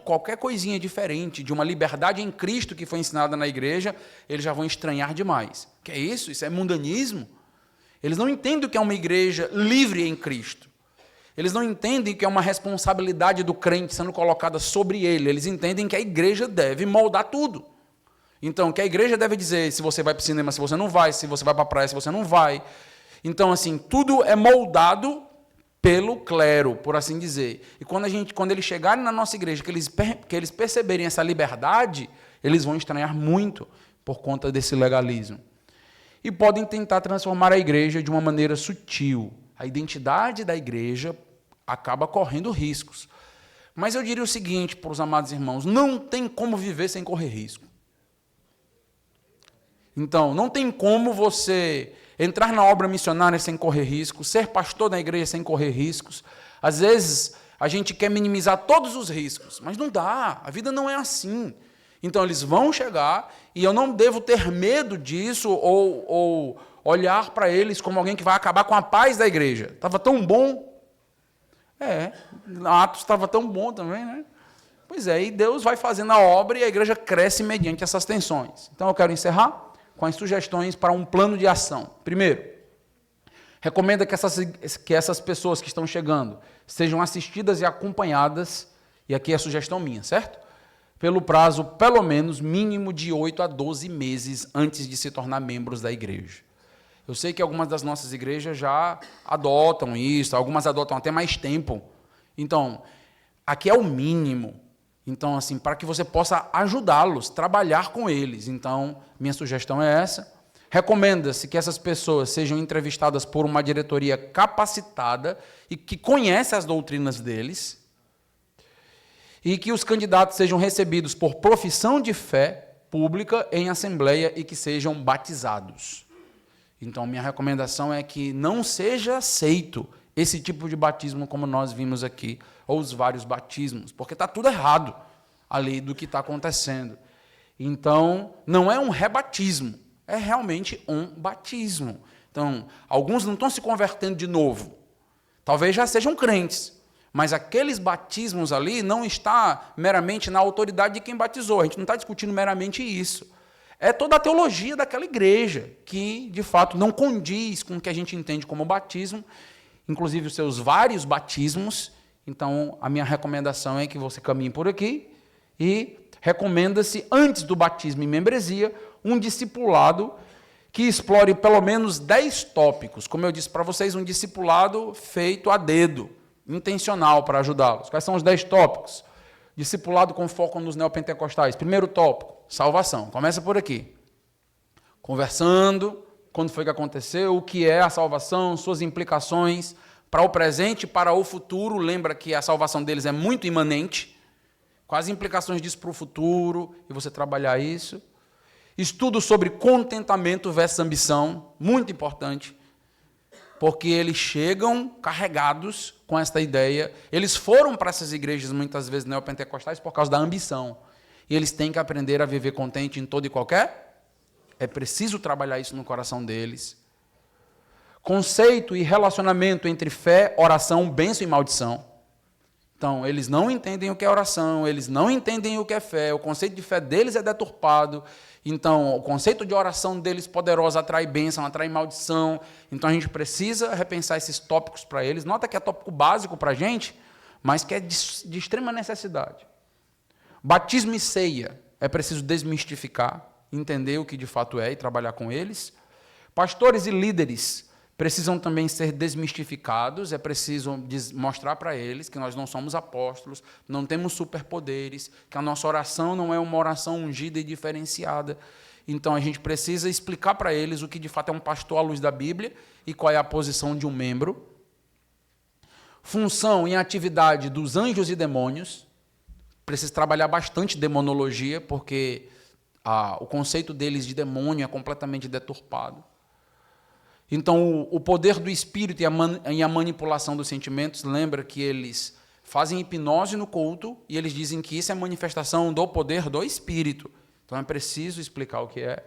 qualquer coisinha diferente de uma liberdade em Cristo que foi ensinada na igreja, eles já vão estranhar demais. Que é isso? Isso é mundanismo? Eles não entendem o que é uma igreja livre em Cristo. Eles não entendem que é uma responsabilidade do crente sendo colocada sobre ele. Eles entendem que a igreja deve moldar tudo. Então, que a igreja deve dizer se você vai para o cinema, se você não vai, se você vai para a praia, se você não vai. Então, assim, tudo é moldado pelo clero, por assim dizer. E quando eles chegarem na nossa igreja, que eles perceberem essa liberdade, eles vão estranhar muito por conta desse legalismo. e podem tentar transformar a igreja de uma maneira sutil. A identidade da igreja acaba correndo riscos. Mas eu diria o seguinte para os amados irmãos: não tem como viver sem correr risco. Então, não tem como você entrar na obra missionária sem correr risco, ser pastor da igreja sem correr riscos. Às vezes, a gente quer minimizar todos os riscos, mas não dá, a vida não é assim. Então, eles vão chegar e eu não devo ter medo disso ou olhar para eles como alguém que vai acabar com a paz da igreja. Estava tão bom. Atos estava tão bom também, né? Pois é, e Deus vai fazendo a obra e a igreja cresce mediante essas tensões. Então, eu quero encerrar com as sugestões para um plano de ação. Primeiro, recomenda que essas pessoas que estão chegando sejam assistidas e acompanhadas, e aqui é a sugestão minha, certo? Pelo prazo, pelo menos, mínimo de 8 a 12 meses antes de se tornar membros da igreja. Eu sei que algumas das nossas igrejas já adotam isso, algumas adotam até mais tempo. Então, aqui é o mínimo. Então, assim, para que você possa ajudá-los, trabalhar com eles. Então, minha sugestão é essa. Recomenda-se que essas pessoas sejam entrevistadas por uma diretoria capacitada e que conhece as doutrinas deles, e que os candidatos sejam recebidos por profissão de fé pública em assembleia e que sejam batizados. Então, minha recomendação é que não seja aceito esse tipo de batismo como nós vimos aqui, ou os vários batismos, porque está tudo errado ali do que está acontecendo. Então, não é um rebatismo, é realmente um batismo. Então, alguns não estão se convertendo de novo, talvez já sejam crentes, mas aqueles batismos ali não está meramente na autoridade de quem batizou, a gente não está discutindo meramente isso. É toda a teologia daquela igreja, que, de fato, não condiz com o que a gente entende como batismo, inclusive os seus vários batismos. Então, a minha recomendação é que você caminhe por aqui e recomenda-se, antes do batismo em membresia, um discipulado que explore pelo menos 10 tópicos. Como eu disse para vocês, um discipulado feito a dedo, intencional para ajudá-los. Quais são os 10 tópicos? Discipulado com foco nos neopentecostais. Primeiro tópico, salvação. Começa por aqui. Conversando, quando foi que aconteceu, o que é a salvação, suas implicações para o presente e para o futuro. Lembra que a salvação deles é muito imanente. Quais as implicações disso para o futuro, e você trabalhar isso. Estudo sobre contentamento versus ambição, muito importante, porque eles chegam carregados com esta ideia. Eles foram para essas igrejas, muitas vezes neopentecostais, por causa da ambição. E eles têm que aprender a viver contente em todo e qualquer. É preciso trabalhar isso no coração deles. Conceito e relacionamento entre fé, oração, bênção e maldição. Então, eles não entendem o que é oração, eles não entendem o que é fé, o conceito de fé deles é deturpado. Então, o conceito de oração deles poderosa atrai bênção, atrai maldição. Então, a gente precisa repensar esses tópicos para eles. Nota que é tópico básico para a gente, mas que é de extrema necessidade. Batismo e ceia, é preciso desmistificar, entender o que de fato é e trabalhar com eles. Pastores e líderes precisam também ser desmistificados, é preciso mostrar para eles que nós não somos apóstolos, não temos superpoderes, que a nossa oração não é uma oração ungida e diferenciada. Então, a gente precisa explicar para eles o que de fato é um pastor à luz da Bíblia e qual é a posição de um membro. Função e atividade dos anjos e demônios. Precisa trabalhar bastante demonologia, porque o conceito deles de demônio é completamente deturpado. Então, o poder do espírito e a manipulação dos sentimentos, lembra que eles fazem hipnose no culto e eles dizem que isso é manifestação do poder do espírito. Então, é preciso explicar o que é.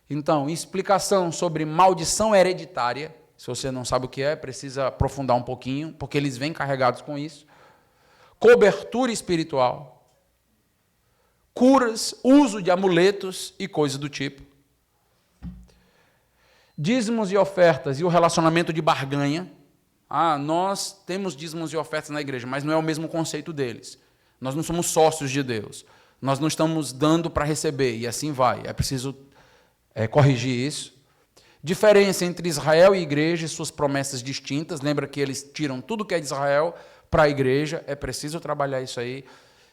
Então, explicação sobre maldição hereditária. Se você não sabe o que é, precisa aprofundar um pouquinho, porque eles vêm carregados com isso. Cobertura espiritual. Curas, uso de amuletos e coisas do tipo. Dízimos e ofertas e o relacionamento de barganha. Nós temos dízimos e ofertas na igreja, mas não é o mesmo conceito deles. Nós não somos sócios de Deus. Nós não estamos dando para receber, e assim vai. É preciso corrigir isso. Diferença entre Israel e igreja e suas promessas distintas. Lembra que eles tiram tudo que é de Israel para a igreja. É preciso trabalhar isso aí.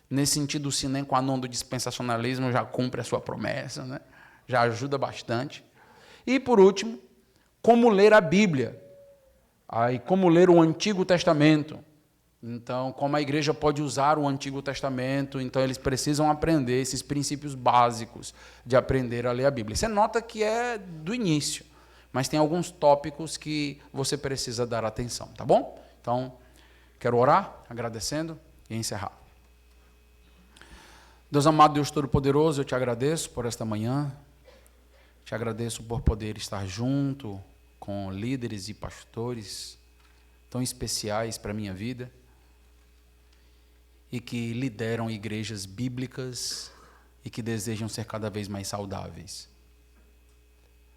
Nesse sentido, o sine qua non do dispensacionalismo já cumpre a sua promessa, né? Já ajuda bastante. E, por último, como ler a Bíblia. Aí, como ler o Antigo Testamento. Então, como a igreja pode usar o Antigo Testamento, então eles precisam aprender esses princípios básicos de aprender a ler a Bíblia. Você nota que é do início, mas tem alguns tópicos que você precisa dar atenção, tá bom? Então, quero orar, agradecendo e encerrar. Deus amado, Deus Todo-Poderoso, eu te agradeço por esta manhã, te agradeço por poder estar junto com líderes e pastores tão especiais para a minha vida e que lideram igrejas bíblicas e que desejam ser cada vez mais saudáveis.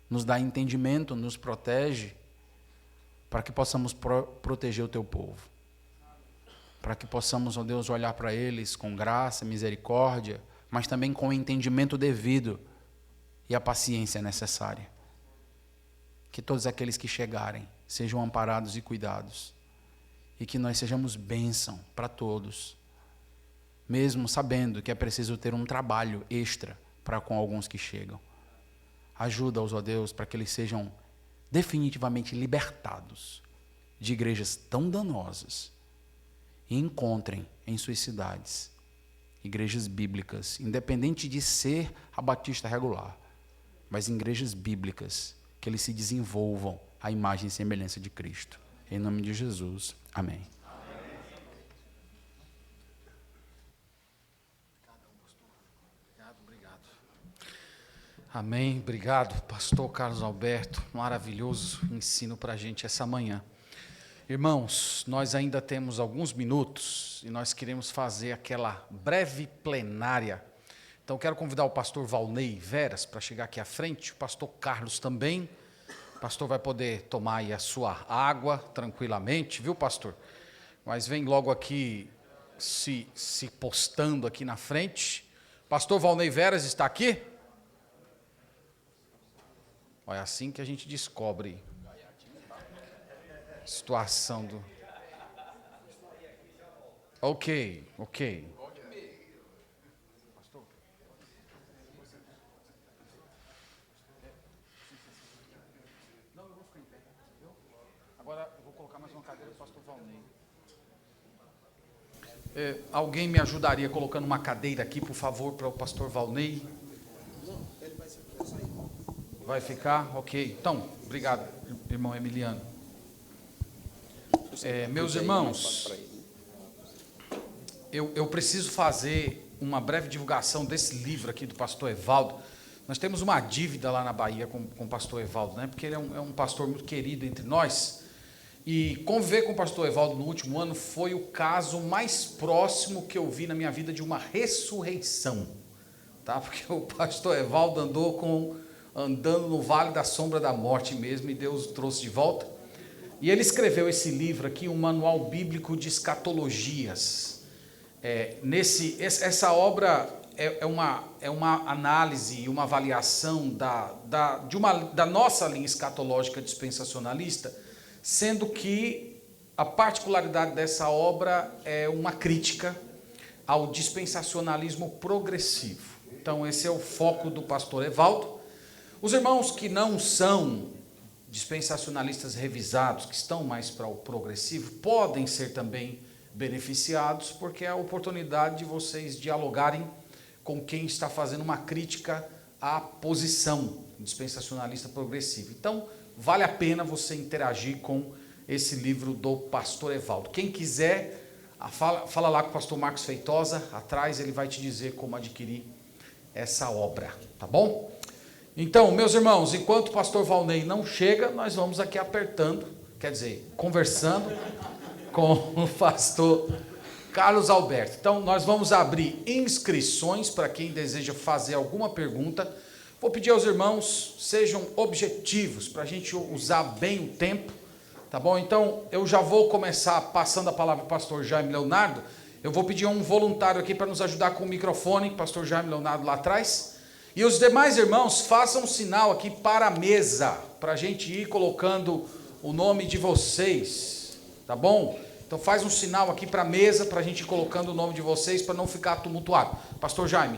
Nos dá entendimento, nos protege, para que possamos proteger o teu povo. Para que possamos, ó Deus, olhar para eles com graça, misericórdia, mas também com o entendimento devido e a paciência necessária. Que todos aqueles que chegarem sejam amparados e cuidados. E que nós sejamos bênção para todos. Mesmo sabendo que é preciso ter um trabalho extra para com alguns que chegam. Ajuda-os, ó Deus, para que eles sejam definitivamente libertados de igrejas tão danosas e encontrem em suas cidades igrejas bíblicas, independente de ser a batista regular, mas igrejas bíblicas, que eles se desenvolvam à imagem e semelhança de Cristo. Em nome de Jesus. Amém. Amém, obrigado, pastor Carlos Alberto, maravilhoso ensino para a gente essa manhã. Irmãos, nós ainda temos alguns minutos e nós queremos fazer aquela breve plenária. Então, quero convidar o pastor Valnei Veras para chegar aqui à frente, o pastor Carlos também. O pastor vai poder tomar aí a sua água tranquilamente, viu, pastor? Mas vem logo aqui se postando aqui na frente. Pastor Valnei Veras está aqui? É assim que a gente descobre a situação do... Ok. Não, eu vou ficar em pé. Agora eu vou colocar mais uma cadeira do pastor Valnei. Alguém me ajudaria colocando uma cadeira aqui, por favor, para o pastor Valnei? Vai ficar? Ok. Então, obrigado, irmão Emiliano. Meus irmãos, eu preciso fazer uma breve divulgação desse livro aqui do pastor Evaldo. Nós temos uma dívida lá na Bahia com o pastor Evaldo, né? Porque ele é um pastor muito querido entre nós. E conviver com o pastor Evaldo no último ano foi o caso mais próximo que eu vi na minha vida de uma ressurreição. Tá? Porque o pastor Evaldo andando no vale da sombra da morte mesmo, e Deus o trouxe de volta. E ele escreveu esse livro aqui, um manual bíblico de escatologias. Essa obra é uma análise e uma avaliação da nossa linha escatológica dispensacionalista, sendo que a particularidade dessa obra é uma crítica ao dispensacionalismo progressivo. Então, esse é o foco do pastor Evaldo. Os irmãos que não são dispensacionalistas revisados, que estão mais para o progressivo, podem ser também beneficiados, porque é a oportunidade de vocês dialogarem com quem está fazendo uma crítica à posição dispensacionalista progressiva. Então, vale a pena você interagir com esse livro do pastor Evaldo. Quem quiser, fala lá com o pastor Marcos Feitosa, atrás ele vai te dizer como adquirir essa obra, tá bom? Então, meus irmãos, enquanto o pastor Valnei não chega, nós vamos aqui conversando com o pastor Carlos Alberto. Então, nós vamos abrir inscrições para quem deseja fazer alguma pergunta. Vou pedir aos irmãos, sejam objetivos, para a gente usar bem o tempo, tá bom? Então, eu já vou começar passando a palavra para o pastor Jaime Leonardo. Eu vou pedir um voluntário aqui para nos ajudar com o microfone, pastor Jaime Leonardo lá atrás. E os demais irmãos, façam um sinal aqui para a mesa, para a gente ir colocando o nome de vocês, tá bom? Então faz um sinal aqui para a mesa, para a gente ir colocando o nome de vocês, para não ficar tumultuado. Pastor Jaime.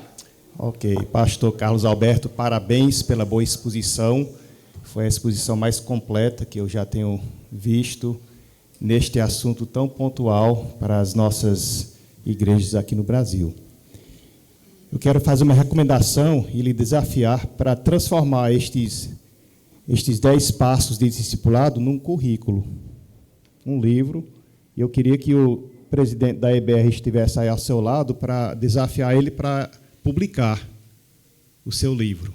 Ok, pastor Carlos Alberto, parabéns pela boa exposição. Foi a exposição mais completa que eu já tenho visto neste assunto tão pontual para as nossas igrejas aqui no Brasil. Eu quero fazer uma recomendação e lhe desafiar para transformar estes 10 passos de discipulado num currículo, um livro. Eu queria que o presidente da EBR estivesse aí ao seu lado para desafiar ele para publicar o seu livro.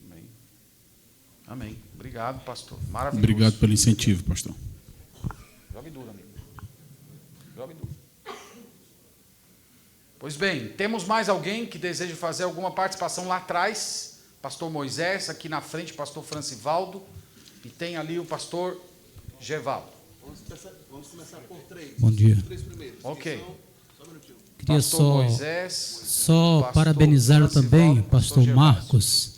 Amém. Amém. Obrigado, pastor. Maravilhoso. Obrigado pelo incentivo, pastor. Jogue duro, amigo. Jogue duro. Pois bem, temos mais alguém que deseja fazer alguma participação lá atrás? Pastor Moisés, aqui na frente, pastor Francivaldo, e tem ali o pastor Gevaldo. Vamos começar por 3. Bom dia. Os 3 primeiros. Ok. Queria Pastor Moisés, só pastor parabenizar Francivaldo, também o pastor Gervásio. Marcos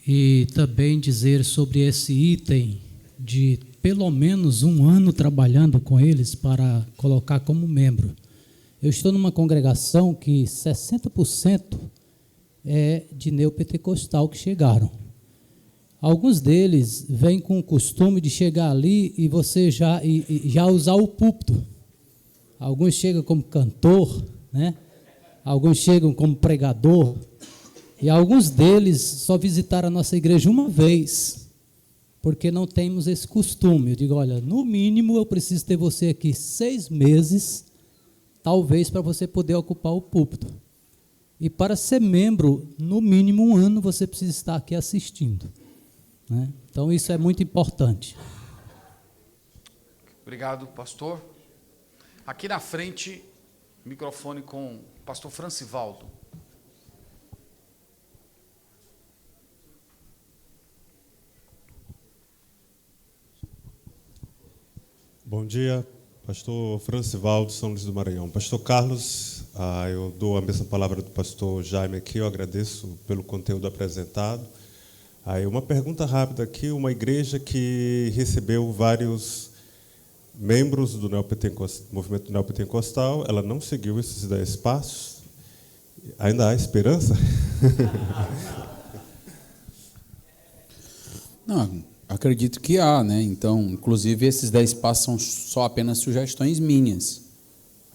e também dizer sobre esse item de pelo menos um ano trabalhando com eles para colocar como membro. Eu estou numa congregação que 60% é de neopentecostal que chegaram. Alguns deles vêm com o costume de chegar ali e você já usar o púlpito. Alguns chegam como cantor, né? Alguns chegam como pregador, e alguns deles só visitaram a nossa igreja uma vez, porque não temos esse costume. Eu digo, olha, no mínimo eu preciso ter você aqui 6 meses, talvez para você poder ocupar o púlpito. E para ser membro, no mínimo 1 ano, você precisa estar aqui assistindo, né? Então isso é muito importante. Obrigado, pastor. Aqui na frente, microfone com o pastor Francivaldo. Bom dia, pastor Francivaldo, São Luís do Maranhão. Pastor Carlos, eu dou a mesma palavra do pastor Jaime aqui, eu agradeço pelo conteúdo apresentado. Uma pergunta rápida aqui, uma igreja que recebeu vários membros do movimento neopentecostal, ela não seguiu esses 10 passos. Ainda há esperança? Não, acredito que há, né? Então, inclusive, esses 10 passos são só apenas sugestões minhas.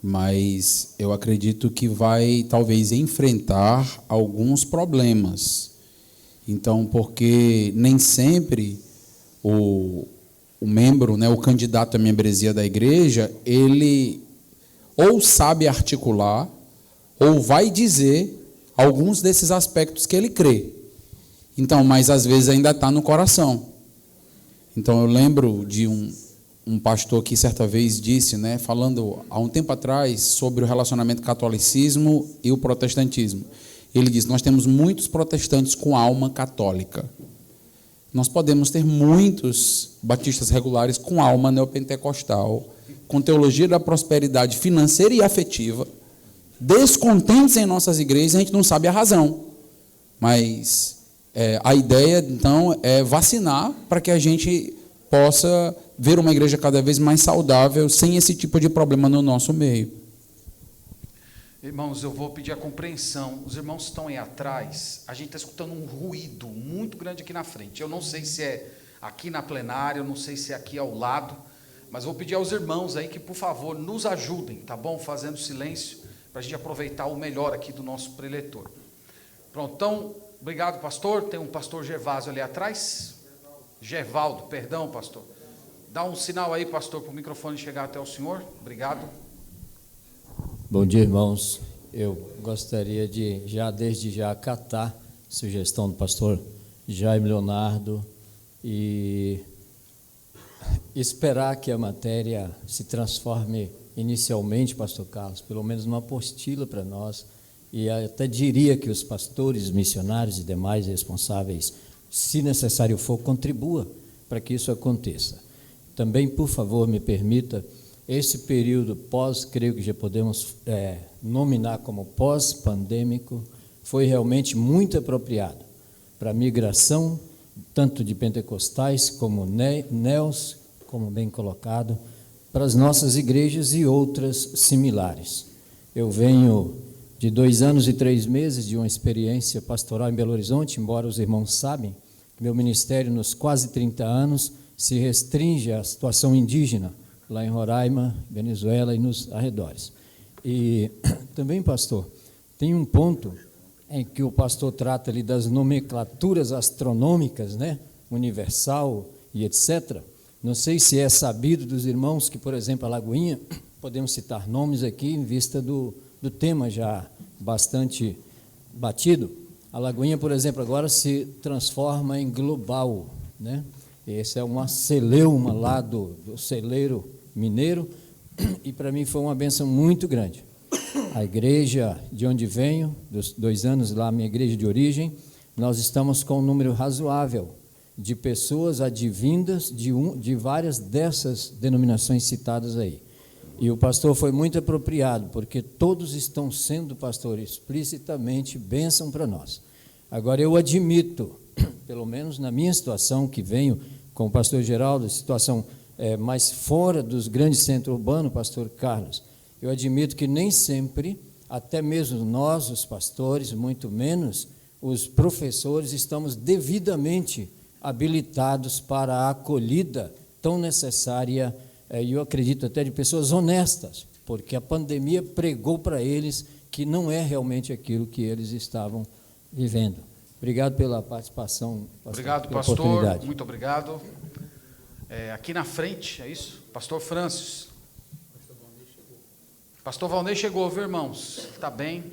Mas eu acredito que vai, talvez, enfrentar alguns problemas. Então, porque nem sempre o membro, né, o candidato à membresia da igreja, ele ou sabe articular, ou vai dizer alguns desses aspectos que ele crê. Então, mas às vezes ainda está no coração. Então, eu lembro de um pastor que certa vez disse, né, falando há um tempo atrás sobre o relacionamento catolicismo e o protestantismo. Ele disse, nós temos muitos protestantes com alma católica. Nós podemos ter muitos batistas regulares com alma neopentecostal, com teologia da prosperidade financeira e afetiva, descontentes em nossas igrejas, a gente não sabe a razão. Mas a ideia, então, é vacinar para que a gente possa ver uma igreja cada vez mais saudável, sem esse tipo de problema no nosso meio. Irmãos, eu vou pedir a compreensão. Os irmãos que estão aí atrás, a gente está escutando um ruído muito grande aqui na frente. Eu não sei se é aqui na plenária, eu não sei se é aqui ao lado, mas vou pedir aos irmãos aí que, por favor, nos ajudem, tá bom? Fazendo silêncio, para a gente aproveitar o melhor aqui do nosso preletor. Pronto, então, obrigado, pastor. Tem um pastor Gervásio ali atrás. Gevaldo, perdão, pastor. Dá um sinal aí, pastor, para o microfone chegar até o senhor. Obrigado. Bom dia, irmãos. Eu gostaria de, desde já, acatar a sugestão do pastor Jaime Leonardo e esperar que a matéria se transforme inicialmente, pastor Carlos, pelo menos numa apostila para nós, e até diria que os pastores, missionários e demais responsáveis, se necessário for, contribua para que isso aconteça. Também, por favor, me permita, esse período creio que já podemos nominar como pós-pandêmico, foi realmente muito apropriado para a migração, tanto de pentecostais como neos, como bem colocado, para as nossas igrejas e outras similares. Eu venho de 2 anos e 3 meses de uma experiência pastoral em Belo Horizonte, embora os irmãos sabem meu ministério nos quase 30 anos se restringe à situação indígena, lá em Roraima, Venezuela e nos arredores. E também, pastor, tem um ponto em que o pastor trata ali das nomenclaturas astronômicas, né, universal e etc. Não sei se é sabido dos irmãos que, por exemplo, a Lagoinha, podemos citar nomes aqui em vista do tema já bastante batido. A Lagoinha, por exemplo, agora se transforma em global, né? Esse é uma celeuma lá do celeiro mineiro, e para mim foi uma bênção muito grande. A igreja de onde venho, dos 2 anos lá, minha igreja de origem, nós estamos com um número razoável de pessoas advindas de várias dessas denominações citadas aí. E o pastor foi muito apropriado, porque todos estão sendo, pastor, explicitamente bênção para nós. Agora, eu admito, pelo menos na minha situação, que venho com o pastor Geraldo, situação mais fora dos grandes centros urbanos, pastor Carlos, eu admito que nem sempre, até mesmo nós, os pastores, muito menos os professores, estamos devidamente habilitados para a acolhida tão necessária, e eu acredito até de pessoas honestas, porque a pandemia pregou para eles que não é realmente aquilo que eles estavam vivendo. Obrigado pela participação, pastor. Obrigado, pastor. Muito obrigado. Aqui na frente, é isso? Pastor Francis. Pastor Valnei chegou, viu, irmãos? Está bem?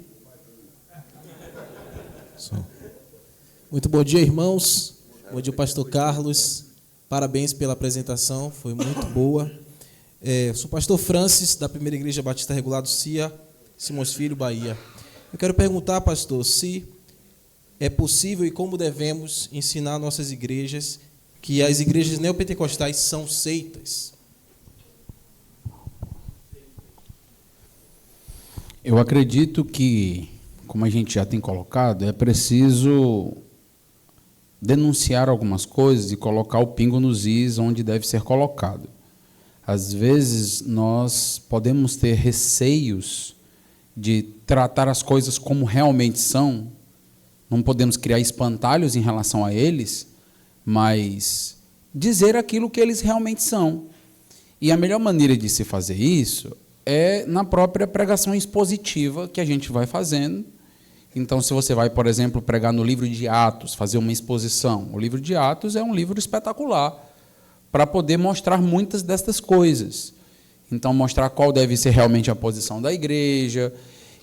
Muito bom dia, irmãos. Bom dia, pastor Carlos. Parabéns pela apresentação, foi muito boa. Sou pastor Francis, da Primeira Igreja Batista Regular do CIA, Simões Filho, Bahia. Eu quero perguntar, pastor, se é possível e como devemos ensinar nossas igrejas que as igrejas neopentecostais são seitas. Eu acredito que, como a gente já tem colocado, é preciso denunciar algumas coisas e colocar o pingo nos is onde deve ser colocado. Às vezes, nós podemos ter receios de tratar as coisas como realmente são, não podemos criar espantalhos em relação a eles, mas dizer aquilo que eles realmente são. E a melhor maneira de se fazer isso é na própria pregação expositiva que a gente vai fazendo. Então, se você vai, por exemplo, pregar no livro de Atos, fazer uma exposição, o livro de Atos é um livro espetacular para poder mostrar muitas destas coisas. Então, mostrar qual deve ser realmente a posição da igreja.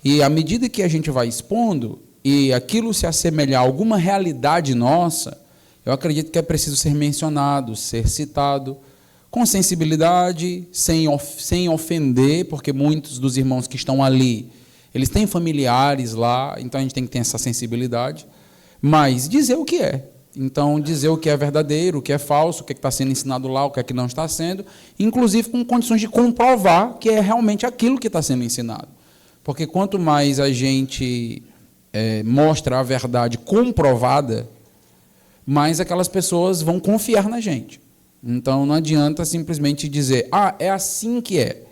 E, à medida que a gente vai expondo, e aquilo se assemelhar a alguma realidade nossa, eu acredito que é preciso ser mencionado, ser citado, com sensibilidade, sem ofender, porque muitos dos irmãos que estão ali, eles têm familiares lá, então a gente tem que ter essa sensibilidade, mas dizer o que é. Então, dizer o que é verdadeiro, o que é falso, o que está sendo ensinado lá, o que é que não está sendo, inclusive com condições de comprovar que é realmente aquilo que está sendo ensinado. Porque quanto mais a gente mostra a verdade comprovada, mais aquelas pessoas vão confiar na gente. Então, não adianta simplesmente dizer, é assim que é.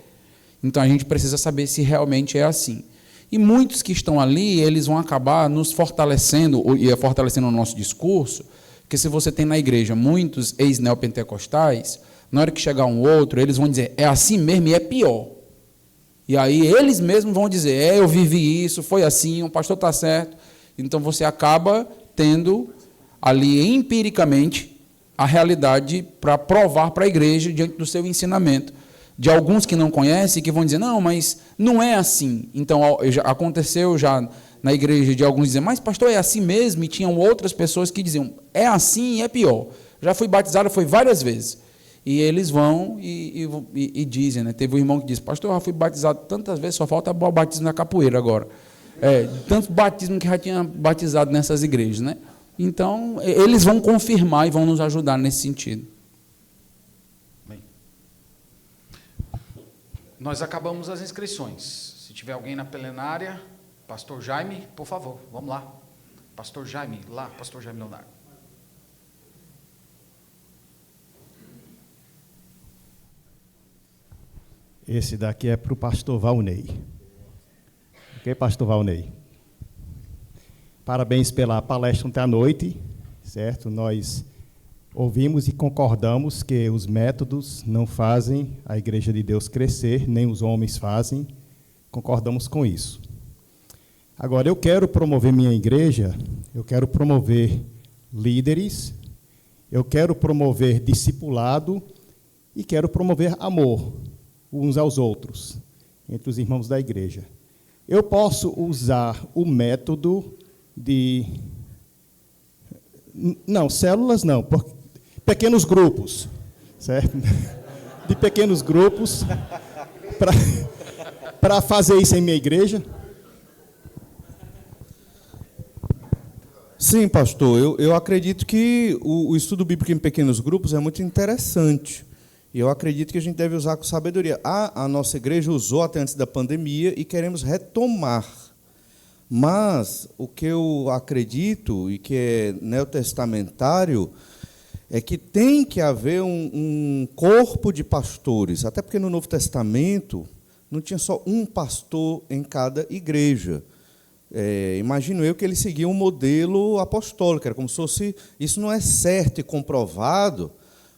Então, a gente precisa saber se realmente é assim. E muitos que estão ali, eles vão acabar nos fortalecendo, e fortalecendo o nosso discurso, que se você tem na igreja muitos ex-neopentecostais, na hora que chegar um outro, eles vão dizer, é assim mesmo e é pior. E aí eles mesmos vão dizer, eu vivi isso, foi assim, o pastor está certo. Então, você acaba tendo ali, empiricamente, a realidade para provar para a igreja, diante do seu ensinamento. De alguns que não conhecem, que vão dizer, não, mas não é assim. Então, aconteceu já na igreja de alguns dizer, mas pastor, é assim mesmo? E tinham outras pessoas que diziam, é assim e é pior. Já fui batizado, foi várias vezes. E eles vão e dizem, né? Teve um irmão que disse, pastor, eu já fui batizado tantas vezes, só falta o batismo na capoeira agora. Tanto batismo que já tinha batizado nessas igrejas, né? Então, eles vão confirmar e vão nos ajudar nesse sentido. Bem, nós acabamos as inscrições. Se tiver alguém na plenária, pastor Jaime, por favor, vamos lá. Pastor Jaime, lá, pastor Jaime Leonardo. Esse daqui é para o pastor Valnei. Ok, pastor Valnei? Parabéns pela palestra ontem à noite. certo? Nós ouvimos e concordamos que os métodos não fazem a Igreja de Deus crescer, nem os homens fazem, concordamos com isso. Agora, eu quero promover minha igreja, eu quero promover líderes, eu quero promover discipulado e quero promover amor uns aos outros, entre os irmãos da igreja. Eu posso usar o método de... Não, células não, pequenos grupos, certo? De pequenos grupos, para fazer isso em minha igreja. Sim, pastor, eu acredito que o estudo bíblico em pequenos grupos é muito interessante. E eu acredito que a gente deve usar com sabedoria. A nossa igreja usou até antes da pandemia e queremos retomar. Mas o que eu acredito, e que é neotestamentário, é que tem que haver um corpo de pastores. Até porque no Novo Testamento não tinha só um pastor em cada igreja. Imagino eu que ele seguia um modelo apostólico, era como se fosse, isso não é certo e comprovado,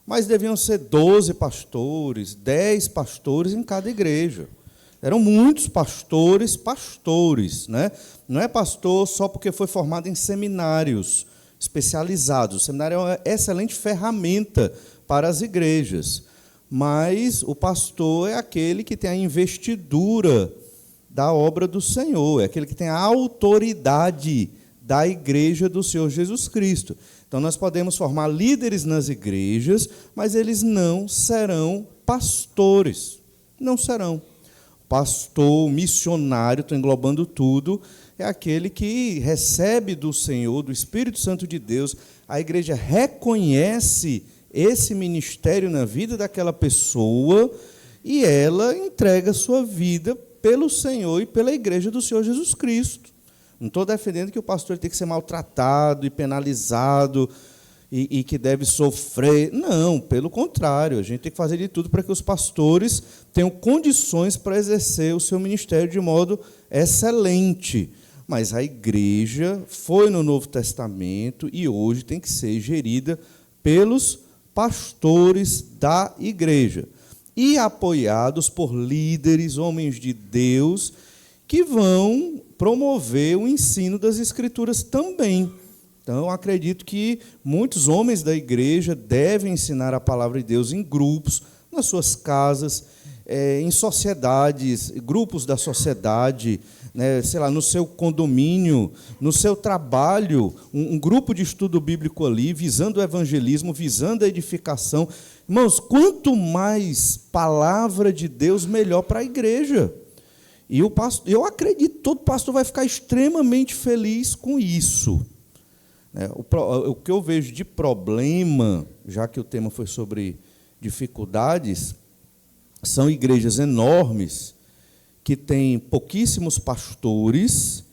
mas deviam ser 12 pastores, 10 pastores em cada igreja. Eram muitos pastores, né? Não é pastor só porque foi formado em seminários especializados. O seminário é uma excelente ferramenta para as igrejas, mas o pastor é aquele que tem a investidura da obra do Senhor, é aquele que tem a autoridade da igreja do Senhor Jesus Cristo. Então, nós podemos formar líderes nas igrejas, mas eles não serão pastores. Não serão. Pastor, missionário, estou englobando tudo, é aquele que recebe do Senhor, do Espírito Santo de Deus, a igreja reconhece esse ministério na vida daquela pessoa e ela entrega a sua vida pelo Senhor e pela igreja do Senhor Jesus Cristo. Não estou defendendo que o pastor tem que ser maltratado e penalizado e que deve sofrer. Não, pelo contrário, a gente tem que fazer de tudo para que os pastores tenham condições para exercer o seu ministério de modo excelente. Mas a igreja foi no Novo Testamento e hoje tem que ser gerida pelos pastores da igreja e apoiados por líderes, homens de Deus, que vão promover o ensino das Escrituras também. Então, eu acredito que muitos homens da igreja devem ensinar a palavra de Deus em grupos, nas suas casas, em sociedades, grupos da sociedade, né, sei lá, no seu condomínio, no seu trabalho, um grupo de estudo bíblico ali, visando o evangelismo, visando a edificação. Irmãos, quanto mais palavra de Deus, melhor para a igreja. E eu acredito que todo pastor vai ficar extremamente feliz com isso. O que eu vejo de problema, já que o tema foi sobre dificuldades, são igrejas enormes que têm pouquíssimos pastores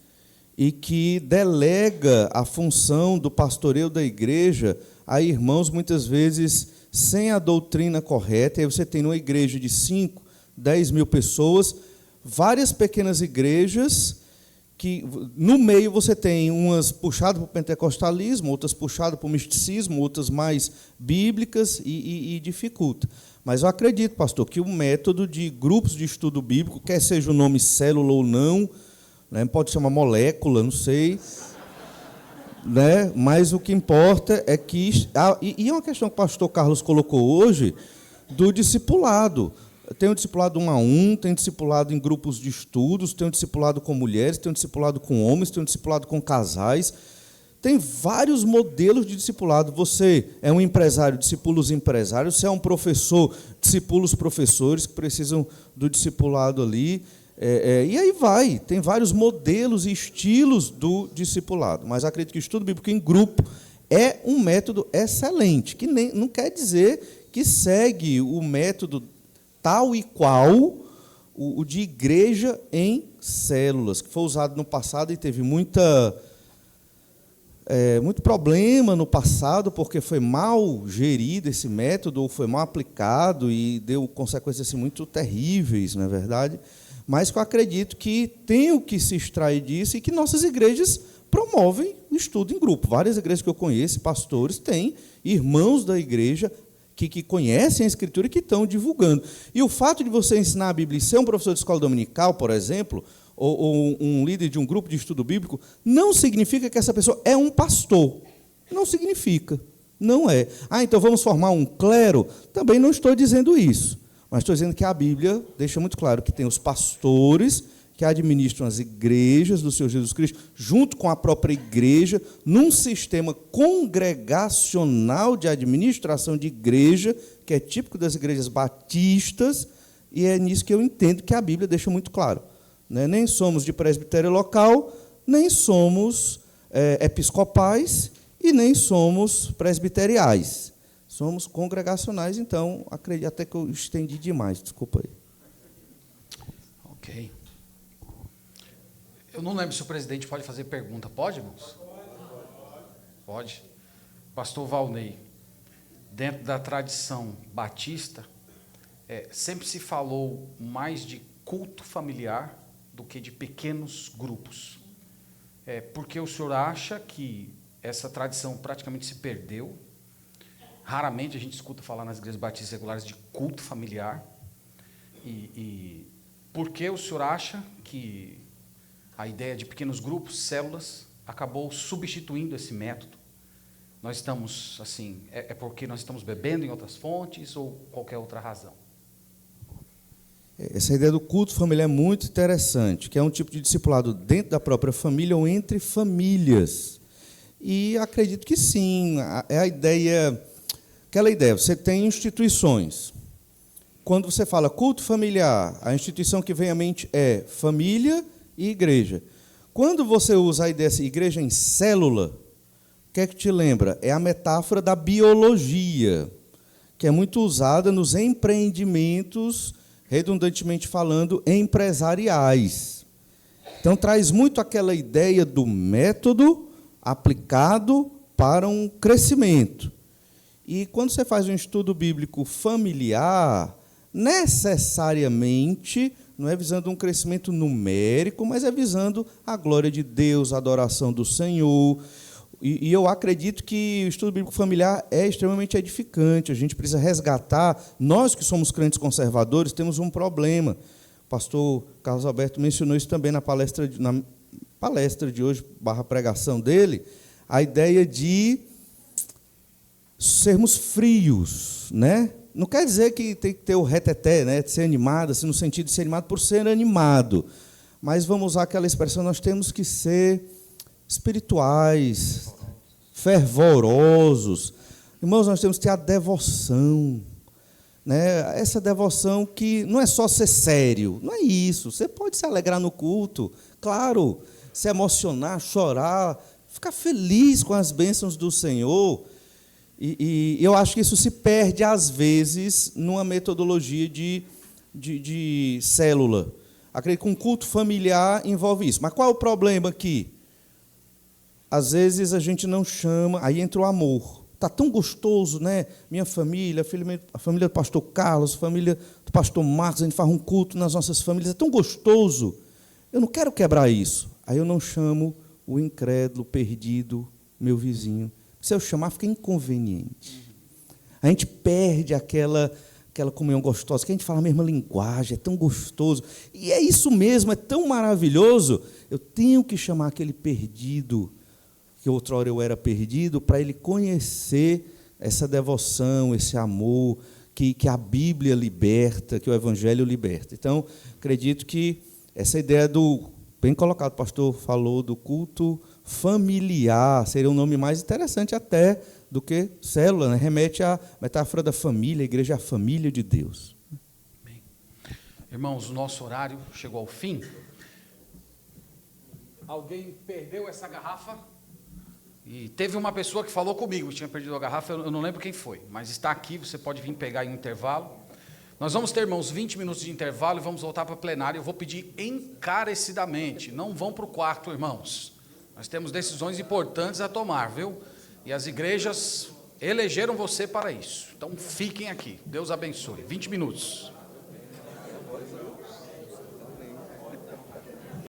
e que delega a função do pastoreio da igreja a irmãos, muitas vezes, sem a doutrina correta. E aí você tem numa igreja de 5, 10 mil pessoas, várias pequenas igrejas que, no meio, você tem umas puxadas para o pentecostalismo, outras puxadas para o misticismo, outras mais bíblicas e dificulta. Mas eu acredito, pastor, que o método de grupos de estudo bíblico, quer seja o nome célula ou não, né, pode chamar molécula, não sei, né, mas o que importa é que... E é uma questão que o pastor Carlos colocou hoje, do discipulado. Tem um discipulado 1 a 1, tem um discipulado em grupos de estudos, tem um discipulado com mulheres, tem um discipulado com homens, tem um discipulado com casais. Tem vários modelos de discipulado. Você é um empresário, discipula os empresários. Você é um professor, discipula os professores que precisam do discipulado ali. E aí vai. Tem vários modelos e estilos do discipulado. Mas acredito que o estudo bíblico em grupo é um método excelente, que não quer dizer que segue o método tal e qual o de igreja em células, que foi usado no passado e teve muito problema no passado, porque foi mal gerido esse método, ou foi mal aplicado e deu consequências assim, muito terríveis, não é verdade? Mas que eu acredito que tem o que se extrair disso e que nossas igrejas promovem o estudo em grupo. Várias igrejas que eu conheço, pastores, têm irmãos da igreja que conhecem a Escritura e que estão divulgando. E o fato de você ensinar a Bíblia e ser um professor de escola dominical, por exemplo, ou um líder de um grupo de estudo bíblico, não significa que essa pessoa é um pastor. Não significa. Não é. Então vamos formar um clero? Também não estou dizendo isso. Mas estou dizendo que a Bíblia deixa muito claro que tem os pastores que administram as igrejas do Senhor Jesus Cristo, junto com a própria igreja, num sistema congregacional de administração de igreja, que é típico das igrejas batistas, e é nisso que eu entendo que a Bíblia deixa muito claro. Nem somos de presbitério local, nem somos episcopais e nem somos presbiteriais. Somos congregacionais, então, acredito até que eu estendi demais, desculpa aí. Ok. Eu não lembro se o presidente pode fazer pergunta. Pode, irmãos? Pode. Pastor Valnei, dentro da tradição batista, sempre se falou mais de culto familiar do que de pequenos grupos. Porque o senhor acha que essa tradição praticamente se perdeu? Raramente a gente escuta falar nas igrejas batistas regulares de culto familiar. E por que o senhor acha que a ideia de pequenos grupos, células, acabou substituindo esse método? Nós estamos, assim, porque nós estamos bebendo em outras fontes ou qualquer outra razão? Essa ideia do culto familiar é muito interessante, que é um tipo de discipulado dentro da própria família ou entre famílias. E acredito que sim, é a ideia, aquela ideia, você tem instituições. Quando você fala culto familiar, a instituição que vem à mente é família e igreja. Quando você usa a ideia de igreja em célula, o que é que te lembra? É a metáfora da biologia, que é muito usada nos empreendimentos, redundantemente falando, empresariais. Então, traz muito aquela ideia do método aplicado para um crescimento. E quando você faz um estudo bíblico familiar, necessariamente não é visando um crescimento numérico, mas é visando a glória de Deus, a adoração do Senhor. E eu acredito que o estudo bíblico familiar é extremamente edificante. A gente precisa resgatar. Nós que somos crentes conservadores temos um problema. O pastor Carlos Alberto mencionou isso também na palestra de hoje, /pregação dele, a ideia de sermos frios, né? Não quer dizer que tem que ter o reteté, né, de ser animado, assim, no sentido de ser animado por ser animado. Mas vamos usar aquela expressão, nós temos que ser espirituais, fervorosos. Irmãos, nós temos que ter a devoção. Né? Essa devoção que não é só ser sério, não é isso. Você pode se alegrar no culto, claro, se emocionar, chorar, ficar feliz com as bênçãos do Senhor. E eu acho que isso se perde, às vezes, numa metodologia de célula. Acredito que um culto familiar envolve isso. Mas qual é o problema aqui? Às vezes a gente não chama, aí entra o amor. Está tão gostoso, né? Minha família, a família do pastor Carlos, a família do pastor Marcos, a gente faz um culto nas nossas famílias, é tão gostoso. Eu não quero quebrar isso. Aí eu não chamo o incrédulo, perdido, meu vizinho. Se eu chamar, fica inconveniente. A gente perde aquela comunhão gostosa, que a gente fala a mesma linguagem, é tão gostoso. E é isso mesmo, é tão maravilhoso. Eu tenho que chamar aquele perdido, que outrora eu era perdido, para ele conhecer essa devoção, esse amor que a Bíblia liberta, que o Evangelho liberta. Então, acredito que essa ideia bem colocado, o pastor falou, do culto familiar, seria um nome mais interessante até do que célula, né? Remete à metáfora da família, a igreja é a família de Deus. Bem, irmãos, o nosso horário chegou ao fim. Alguém perdeu essa garrafa? E teve uma pessoa que falou comigo que tinha perdido a garrafa, eu não lembro quem foi, mas está aqui, você pode vir pegar em um intervalo. Nós vamos ter, irmãos, 20 minutos de intervalo e vamos voltar para a plenária. Eu vou pedir encarecidamente, não vão para o quarto, irmãos. Nós temos decisões importantes a tomar, viu? E as igrejas elegeram você para isso. Então, fiquem aqui. Deus abençoe. 20 minutos.